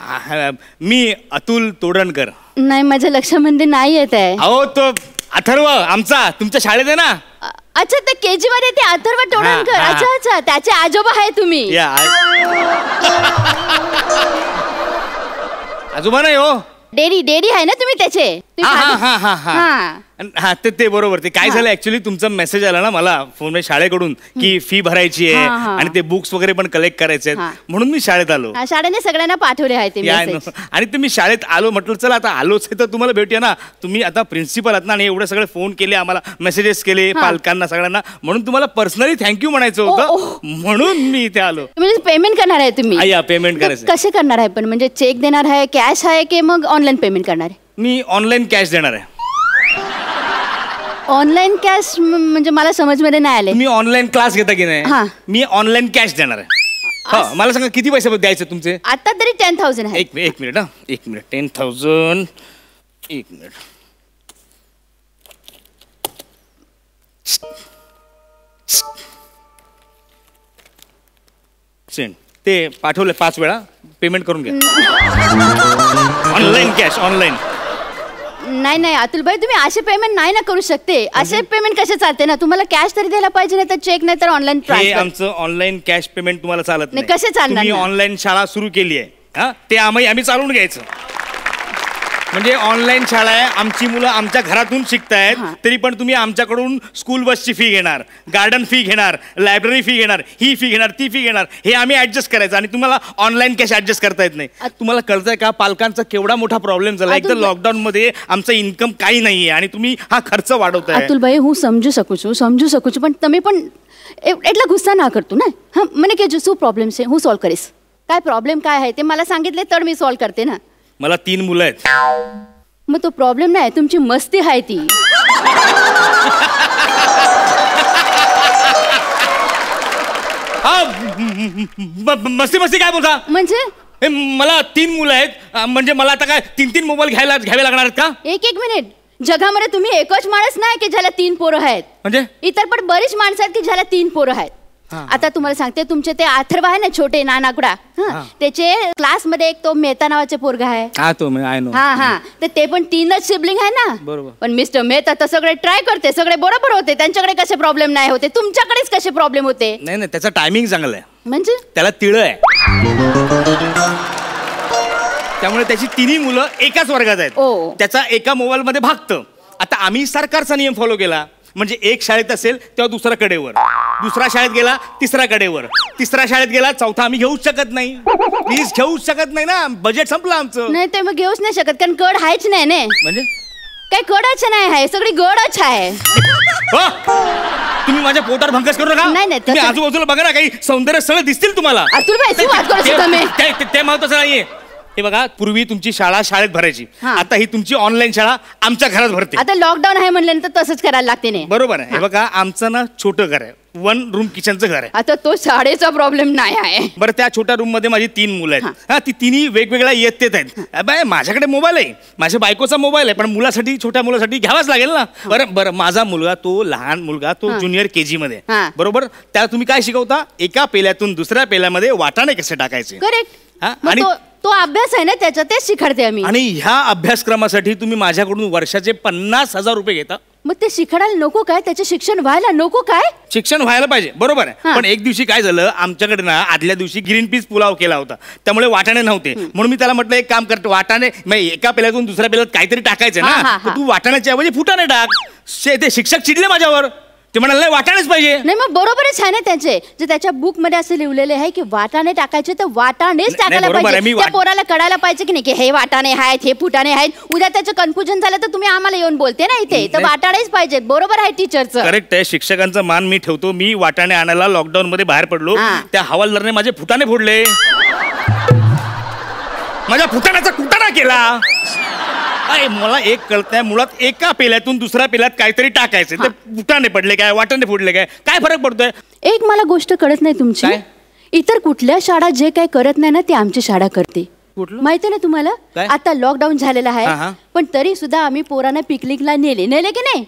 मी अतुल तोडणकर. नाही, माझ्या लक्षामध्ये नाही येत आहे. अहो, तो अथर्व आमचा तुमच्या शाळेत आहे ना. अच्छा, ते केजी मध्ये ते अथर्व तोडणकर. अच्छा, त्याचे आजोबा आहे तुम्ही? आजोबा नाही हो, डेडी आहे ना तुम्ही त्याचे? हा, ते बरोबर. ते काय झालं ऍक्च्युली, तुमचा मेसेज आला ना मला फोन शाळेकडून की फी भरायची आहे आणि ते बुक्स वगैरे पण कलेक्ट करायचे आहेत, म्हणून मी शाळेत आलो. शाळेने सगळ्यांना पाठवले आहे ते मेसेज. आणि तुम्ही शाळेत आलो, म्हटलं चला आता आलोच आहे तर तुम्हाला भेटूया ना. तुम्ही आता प्रिन्सिपल आहात ना आणि एवढे सगळे फोन केले आम्हाला, मेसेजेस केले पालकांना सगळ्यांना, म्हणून तुम्हाला पर्सनली थँक्यू म्हणायचं होतं, म्हणून मी इथे आलो. म्हणजे पेमेंट करणार आहे तुम्ही? पेमेंट करायचं. कसे करणार आहे पण? म्हणजे चेक देणार आहे, कॅश आहे की मग ऑनलाईन पेमेंट करणार आहे? मी ऑनलाईन कॅश देणार आहे. ऑनलाईन कॅश म्हणजे मला समजमध्ये नाही आले. तुम्ही ऑनलाईन क्लास घेता की नाही? मी ऑनलाईन कॅश देणार आहे. मला सांगा किती पैसे द्यायचे तुमचे? आता तरी 10,000 आहे. एक मिनिट 10,000. एक मिनिट. सेंड. ते पाठवले 5 वेळा, पेमेंट करून घ्या. Online cash, online. नाही अतुल भाई, तुम्ही असे पेमेंट नाही ना करू शकते. असे पेमेंट कसे चालते ना? तुम्हाला कॅश तरी द्यायला पाहिजे, नाही तर चेक, नाही तर ऑनलाईन ट्रान्सफर. आमचं ऑनलाईन कॅश पेमेंट तुम्हाला चालत नाही. कसे चालणार? तुम्ही ऑनलाईन शाळा सुरू केली आहे, हा ते आम्ही चालवून घ्यायचं. म्हणजे ऑनलाईन शाळा आहे, आमची मुलं आमच्या घरातून शिकतायत, तरी पण तुम्ही आमच्याकडून स्कूल बसची फी घेणार, गार्डन फी घेणार, लायब्ररी फी घेणार, ही फी घेणार, ती फी घेणार, हे आम्ही ऍडजस्ट करायचं आणि तुम्हाला ऑनलाईन कॅश ऍडजस्ट करता येत नाही. तुम्हाला कळतंय का पालकांचा केवढा मोठा प्रॉब्लेम झाला. एक तर लॉकडाऊन मध्ये आमचं इन्कम काही नाहीये आणि तुम्ही हा खर्च वाढवताय. अतुलभाई હું સમજુ શકું છું પણ તમે પણ એટલા ગુસ્સા ના કરતું ને. હા મને કહેજો શું પ્રોબ્લેમ છે, હું સોલ્વ કરીશ. काय प्रॉब्लेम काय आहे ते मला सांगितले तर मी सॉल्व करते ना. मला 3 मुलं आहेत. मग तो प्रॉब्लेम नाही, तुमची मस्ती आहे ती. मस्ती काय बोलता म्हणजे मला 3 मुलं आहेत म्हणजे मला आता काय 3 मोबाईल घ्यावे लागणार आहेत का. एक मिनिट, जगामध्ये तुम्ही एकच माणूस नाही की ज्याला 3 पोरं आहेत. म्हणजे इतर पण बरीच माणसं आहेत की ज्याला 3 पोरं आहेत. आता तुम्हाला सांगते, तुमचे ते अथर्व आहे ना छोटे नानाकुडा, त्याचे क्लासमध्ये एक तो मेहता नावाचे पोरगा आहे. तर ते पण 3च सिबलिंग आहे ना. बरोबर. पण मिस्टर मेहता तर सगळे ट्राय करते, सगळे बरोबर होते, त्यांच्याकडे कसे प्रॉब्लेम नाही होते, तुमच्याकडेच कसे प्रॉब्लेम होते. नाही त्याचा टायमिंग चांगला आहे. म्हणजे त्याला तिळ आहे, त्यामुळे त्याची 3 मुलं एकाच वर्गात आहेत. त्याचा एका मोबाईल मध्ये भागतं. आता आम्ही सरकारचा नियम फॉलो केला, म्हणजे एक शाळेत असेल तेव्हा दुसरा कडेवर, दुसरा शाळेत गेला तिसरा कडेवर, तिसरा शाळेत गेला चौथा आम्ही घेऊच शकत नाही. प्लीज घेऊच शकत नाही ना, बजेट संपलं आमचं. नाही ते मग घेऊच नाही शकत, कारण कड आहेच नाही ना. म्हणजे काही कडच नाही आहे, सगळी गडच आहे. तुम्ही माझ्या पोटावर भंकस करू नका. नाही तुम्ही आजूबाजूला बघा ना, काही सौंदर्य स्थळ दिसतील तुम्हाला. ते महत्वाचं नाहीये. हे बघा, पूर्वी तुमची शाळा शाळेत भरायची, आता ही तुमची ऑनलाईन शाळा आमच्या घरात भरते. आता लॉकडाऊन आहे म्हणल्यानंतर तसंच करायला लागते नाही. बरोबर आहे. हे बघा, आमचं ना छोटं घर आहे, 1 रूम किचनचं घर आहे. आता तो शाळेचा प्रॉब्लेम नाही आहे. बरं, त्या छोट्या रूम मध्ये माझी 3 मुलं आहेत. हा, ती 3ही वेगवेगळ्या इयत्तेत आहेत. बाय माझ्याकडे मोबाईल आहे, माझ्या बायकोचा मोबाईल आहे, पण मुलासाठी, छोट्या मुलासाठी घ्यावाच लागेल ना. बरं माझा मुलगा, तो लहान मुलगा, तो ज्युनियर KG मध्ये, बरोबर. त्याला तुम्ही काय शिकवता, एका पेल्यातून दुसऱ्या पेल्यामध्ये वाटाणे कसे टाकायचे. करेक्ट. आणि तो अभ्यास आहे ना त्याचा, तेच शिकवते आम्ही. आणि ह्या अभ्यासक्रमासाठी तुम्ही माझ्याकडून वर्षाचे 50,000 रुपये घेता. मग ते शिकायला नको काय, त्याचे शिक्षण व्हायला नको काय. शिक्षण व्हायला पाहिजे, बरोबर आहे. पण एक दिवशी काय झालं, आमच्याकडे ना आदल्या दिवशी ग्रीन पीस पुलाव केला होता, त्यामुळे वाटाणे नव्हते. म्हणून मी त्याला म्हटलं, एक काम करतो, वाटाणे एका पेल्यातून दुसऱ्या पेल्यात काहीतरी टाकायचं ना, तू वाटाण्याच्या ऐवजी फुटाणे टाक. ते शिक्षक चिडले माझ्यावर, ते म्हणाले नाही वाटाणेच पाहिजे. नाही मग बरोबरच आहे ना त्याचे, जे त्याच्या बुक मध्ये असं लिहिलेले आहे की वाटाणे टाकायचे तर वाटाणेच टाकायला पाहिजे. त्या पोराला कळायला पाहिजे की नाही की हे वाटाणे आहेत, हे फुटाणे आहेत. उद्या त्याचं कन्फ्युजन झालं तर तुम्ही आम्हाला येऊन बोलते ना इथे, तर वाटाणेच पाहिजेत. बरोबर आहे टीचरचं. करेक्ट आहे. शिक्षकांचा मान मी ठेवतो. मी वाटाणे आणायला लॉकडाऊन मध्ये बाहेर पडलो, त्या हवालदारने माझे फुटाणे फोडले, माझ्या फुटाण्याचा कुटाणा केला. मला एक कळत नाही, मुळात एका पेल्यातून दुसऱ्या पेल्यात काहीतरी टाकायचं, ते फुटाणे पडले काय, वाटाणे फोडले काय फरक पडतोय. एक मला गोष्ट कळत नाही तुमची, इतर कुठल्या शाळा जे काही करत नाही ना ते आमची शाळा करते. माहिती ना तुम्हाला, आता लॉकडाऊन झालेला आहे पण तरी सुद्धा आम्ही पोरांना पिकनिकला नेले की नाही.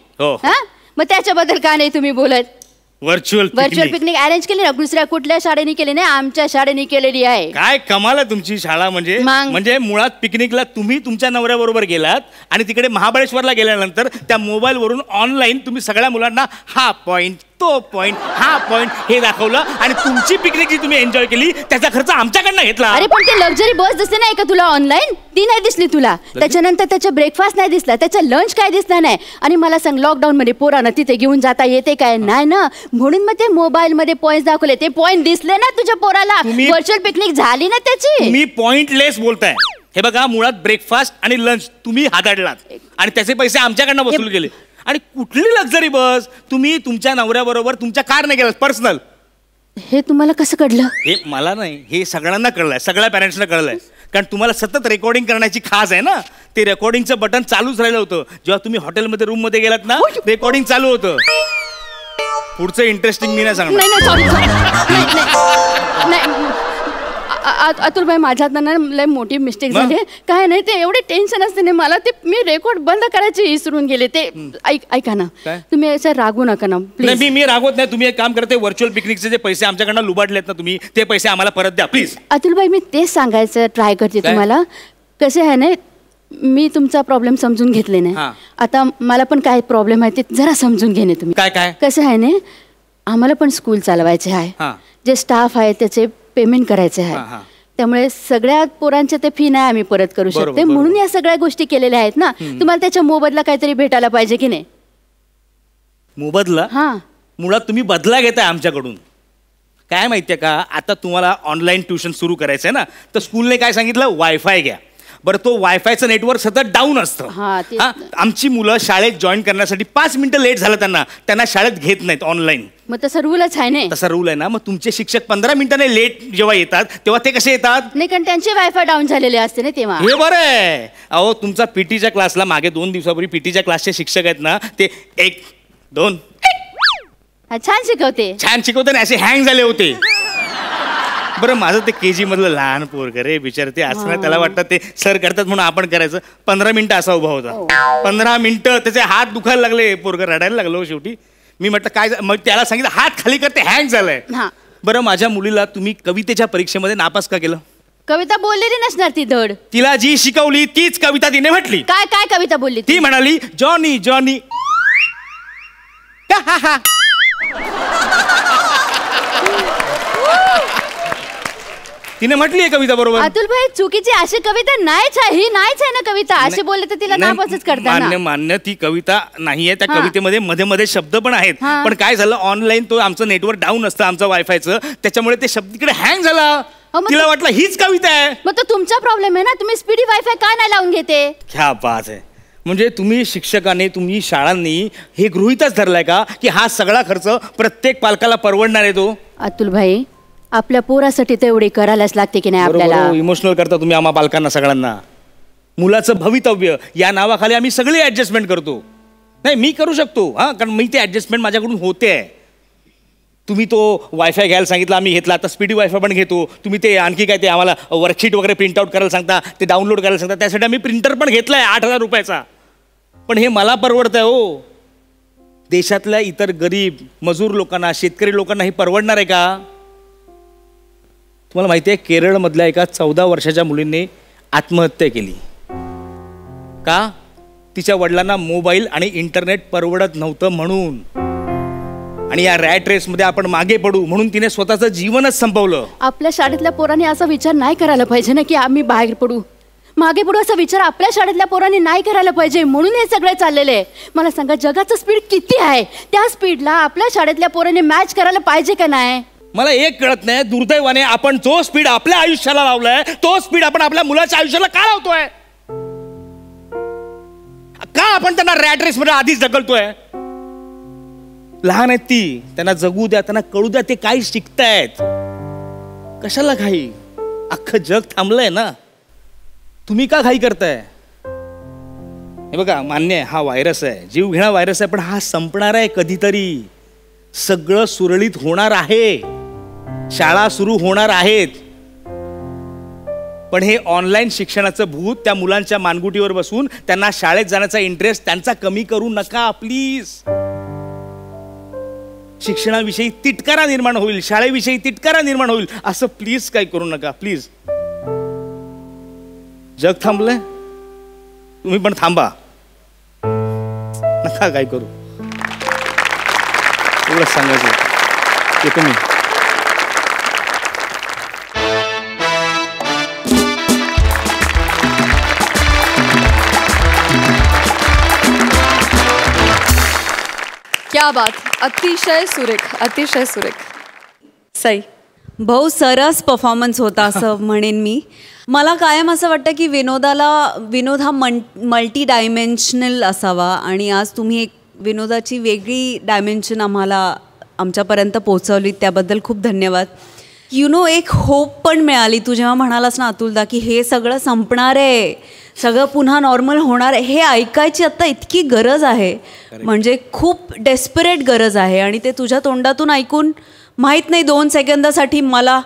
मग त्याच्याबद्दल का नाही तुम्ही बोलत. व्हर्च्युअल पिकनिक अरेंज केली ना, दुसऱ्या कुठल्या शाळेने केली नाही, आमच्या शाळेने केलेली आहे. काय कमाल आहे तुमची शाळा. म्हणजे मुळात पिकनिकला तुम्ही तुमच्या नवऱ्याबरोबर गेलात आणि तिकडे महाबळेश्वरला गेल्यानंतर त्या मोबाईल वरून ऑनलाईन तुम्ही सगळ्या मुलांना हा पॉइंट, तो पॉइंट, हा पॉइंट हे दाखवलं आणि तुमची पिकनिक जी तुम्ही एन्जॉय केली त्याचा खर्च आमच्याकडनं घेतला. अरे पण ते लक्झरी बस दिसते नाही का तुला ऑनलाईन, ती नाही दिसली तुला. त्याच्यानंतर त्याचा ब्रेकफास्ट नाही दिसला, त्याचा लंच काय दिसला नाही. आणि मला सांग, लॉकडाऊन मध्ये पोरांना तिथे घेऊन जाता येते काय, नाही ना. म्हणून मग ते मोबाईल मध्ये पॉइंट दाखवले, ते पॉइंट दिसले ना तुझ्या पोराला. व्हर्च्युअल पिकनिक झाली ना त्याची. तुम्ही पॉइंटलेस बोलताय. हे बघा, मुळात ब्रेकफास्ट आणि लंच तुम्ही हाताळलात आणि त्याचे पैसे आमच्याकडनं वसूल केले. आणि कुठली लक्झरी बस, तुम्ही तुमच्या नवऱ्याबरोबर तुमच्या कारने गेलात पर्सनल. हे तुम्हाला कसं कळलं. हे मला नाही, हे सगळ्यांना कळलंय, सगळ्या पॅरेंट्सना कळलंय. कारण तुम्हाला सतत रेकॉर्डिंग करण्याची खास आहे ना. ते रेकॉर्डिंगचं बटन चालूच राहिलं होतं जेव्हा तुम्ही हॉटेलमध्ये रूम मध्ये गेलात ना, रेकॉर्डिंग चालू होतं. पुढचं इंटरेस्टिंग मी नाही सांगणार. अतुलभाई, माझ्यात ना लय मोठी मिस्टेक झाली. काय नाही, ते एवढे टेन्शन असते ना मला, ते मी रेकॉर्ड बंद करायचे विसरून गेले. ते ऐका ना, तुम्ही असं रागू नका ना प्लीज. मी रागवत नाही. तुम्ही एक काम करते, व्हर्च्युअल पिकनिकचे जे पैसे आमच्याकडनं लुबाडलेत ना तुम्ही, ते पैसे आम्हाला परत द्या प्लीज. अतुलभाई, मी तेच सांगायचं ट्राय करते तुम्हाला. कसं आहे ना, मी तुमचा प्रॉब्लेम समजून घेतले नाही. आता मला पण काय प्रॉब्लेम आहे ते जरा समजून घेणे तुम्ही. काय कसं आहे ना, आम्हाला पण स्कूल चालवायचे आहे. जे स्टाफ आहे त्याचे पेमेंट करायचे आहे. त्यामुळे सगळ्या पोरांच्या ते फी नाही आम्ही परत करू शकते, म्हणून या सगळ्या गोष्टी केलेल्या आहेत ना. तुम्हाला त्याच्या मोबदला काहीतरी भेटायला पाहिजे की नाही? मोबदला? हा, मुळात तुम्ही बदला घेताय आमच्याकडून. काय माहितीये का, आता तुम्हाला ऑनलाईन ट्युशन सुरू करायचंय ना, तर स्कूलने काय सांगितलं, वायफाय घ्या. बरं, तो वायफायचं नेटवर्क सतत डाऊन असतं. आमची मुलं शाळेत जॉईन करण्यासाठी 5 मिनिटं लेट झालं त्यांना शाळेत घेत नाहीत ऑनलाईन. मग तसा रूलच आहे ना. तसा रूल आहे ना. मग तुमचे शिक्षक 15 मिनिटांनी लेट जेव्हा येतात तेव्हा ते कसे येतात? नाही, कारण त्यांचे वायफाय डाऊन झालेले असते ना तेव्हा. हे बरं आहे. अहो, तुमचा पीटीच्या क्लासला मागे 2 दिवसापूर्वी पीटीच्या क्लासचे शिक्षक आहेत ना, ते 1 2 छान शिकवते ना, असे हँग झाले होते. बरं, माझं ते KG मधलं लहान पोरग रे बिचार, ते असं ना, त्याला वाटतं ते सर करतात म्हणून आपण करायचं. 15 मिनिटं असा उभा होता. 15 मिनिटं त्याचे हात दुखायला लागले, पोरग रडायला लागलो. शेवटी मी म्हटलं काय, मग त्याला सांगितलं हात खाली करते, हँग झालंय. बरं, माझ्या मुलीला तुम्ही कवितेच्या परीक्षेमध्ये नापास का केलं? कविता बोललेली नसणार ती धड. तिला जी शिकवली तीच कविता तिने म्हटली. काय काय कविता बोलली ती? म्हणाली जॉनी जॉनी. तिने म्हटली आहे कविता बरोबर. अतुल भाई, चुकीची अशी कविता नाहीच आहे, ही नाहीच आहे ना कविता. असे बोलले तर तिला नापासच करतात. मान्य ती कविता नाहीये. त्या कवितेमध्ये मध्ये मध्ये शब्द पण आहेत. पण काय झालं, ऑनलाईन तो आमचं नेटवर्क डाऊन असतं आमचं वायफायचं, त्याच्यामुळे ते शब्द तिकडे हँग झाला. तिला वाटलं हीच कविता आहे. मग तो तुमचा प्रॉब्लेम आहे ना, तुम्ही स्पीडी वायफाय काय नाही लावून घेते? क्या बात आहे. म्हणजे तुम्ही शिक्षकांनी, तुम्ही शाळांनी हे गृहीतच धरलंय का की हा सगळा खर्च प्रत्येक पालकाला परवडणार आहे तो? अतुल भाई, आपल्या पोरासाठी तेवढी करायलाच लागते की नाही आपल्याला? इमोशनल करता तुम्ही आम्हा पालकांना सगळ्यांना. मुलाचं भवितव्य या नावाखाली आम्ही सगळी ऍडजस्टमेंट करतो. नाही, मी करू शकतो, कारण मी ते ऍडजस्टमेंट माझ्याकडून होते. तुम्ही तो वायफाय घ्यायला सांगितला, आम्ही घेतला. आता स्पीडी वायफाय पण घेतो. तुम्ही ते आणखी काय ते आम्हाला वर्कशीट वगैरे प्रिंट आउट करायला सांगता, ते डाउनलोड करायला सांगता. त्यासाठी आम्ही प्रिंटर पण घेतलाय 8,000 रुपयाचा. पण हे मला परवडतंय हो. देशातल्या इतर गरीब मजूर लोकांना, शेतकरी लोकांना हे परवडणार आहे का? तुम्हाला माहिती आहे, केरळमधल्या एका 14 वर्षाच्या मुलीने आत्महत्या केली. का? तिच्या वडिलांना मोबाईल आणि इंटरनेट परवडत नव्हतं म्हणून. आणि या रॅट रेसमध्ये आपण मागे पडू म्हणून तिने स्वतःचं जीवनच संपवलं. आपल्या शाळेतल्या पोरांनी असा विचार नाही करायला पाहिजे ना की आम्ही बाहेर पडू, मागे पडू. असा विचार आपल्या शाळेतल्या पोरांनी नाही करायला पाहिजे, म्हणून हे सगळं चाललेलं आहे. मला सांगा, जगाचं स्पीड किती आहे? त्या स्पीडला आपल्या शाळेतल्या पोरांनी मॅच करायला पाहिजे का नाही? मला एक कळत नाही, दुर्दैवाने आपण जो स्पीड आपल्या आयुष्याला लावलाय तो स्पीड आपण आपल्या मुलाच्या आयुष्याला का लावतोय? का आपण त्यांना रॅट रेस मध्ये आधीच ढकलतोय? लहान आहेत ती, त्यांना जगू द्या, त्यांना कळू द्या ते काय शिकतायत. कशाला घाई? अख्खं जग थांबलंय ना, तुम्ही का घाई करताय? हे बघा, मान्य आहे हा व्हायरस आहे, जीव घेणा व्हायरस आहे, पण हा संपणार आहे कधीतरी. सगळं सुरळीत होणार आहे, शाळा सुरू होणार आहेत. पण हे ऑनलाईन शिक्षणाचं भूत त्या मुलांच्या मानगुटीवर बसून त्यांना शाळेत जाण्याचा इंटरेस्ट त्यांचा कमी करू नका प्लीज. शिक्षणाविषयी तिटकारा निर्माण होईल, शाळेविषयी तिटकारा निर्माण होईल, असं प्लीज काही करू नका प्लीज. जग थांबलंय, तुम्ही पण थांबा, नका काय करू. एवढंच सांगायचं ते तुम्ही. क्या बात, अतिशय सुरेख, अतिशय सुरेख. सई, भाऊ सरस परफॉर्मन्स होता असं म्हणेन मी. मला कायम असं वाटतं की विनोद हा मल्टी डायमेन्शनल असावा, आणि आज तुम्ही एक विनोदाची वेगळी डायमेन्शन आमच्यापर्यंत पोहोचवली, त्याबद्दल खूप धन्यवाद. एक होप पण मिळाली. तू जेव्हा म्हणालास ना अतुलदा की हे सगळं संपणार आहे, सगळं पुन्हा नॉर्मल होणार आहे, हे ऐकायची आता इतकी गरज आहे, म्हणजे खूप डेस्परेट गरज आहे. आणि ते तुझ्या तोंडातून ऐकून माहीत नाही 2 सेकंदासाठी मला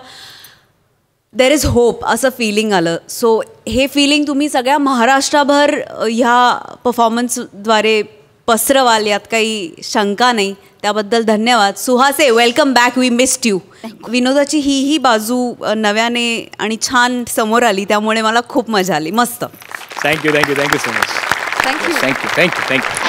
देर इज होप असं फिलिंग आलं. सो हे फिलिंग तुम्ही सगळ्या महाराष्ट्राभर ह्या परफॉर्मन्सद्वारे पसरवाल, यात काही शंका नाही. त्याबद्दल धन्यवाद. सुहासे, welcome back, we missed you. विनोदाची ही बाजू नव्याने आणि छान समोर आली, त्यामुळे मला खूप मजा आली. मस्त. Thank you thank you thank you so much. Thank you thank you thank you thank you.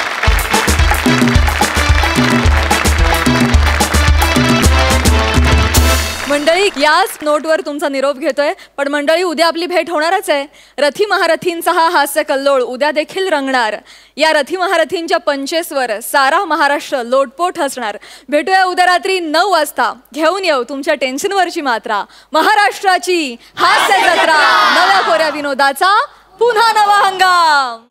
मंडळी, याच नोटवर तुमचा निरोप घेतोय. पण मंडळी, उद्या आपली भेट होणारच आहे. रथी महारथींचा हा हास्य कल्लोळ उद्या देखील रंगणार. या रथी महारथींच्या पंचेसवर सारा महाराष्ट्र लोटपोट हसणार. भेटूया उद्या रात्री 9 वाजता. घेऊन येऊ तुमच्या टेन्शनवरची मात्रा. महाराष्ट्राची हास्य जत्रा, नव्या कोऱ्या विनोदाचा पुन्हा नवा हंगाम.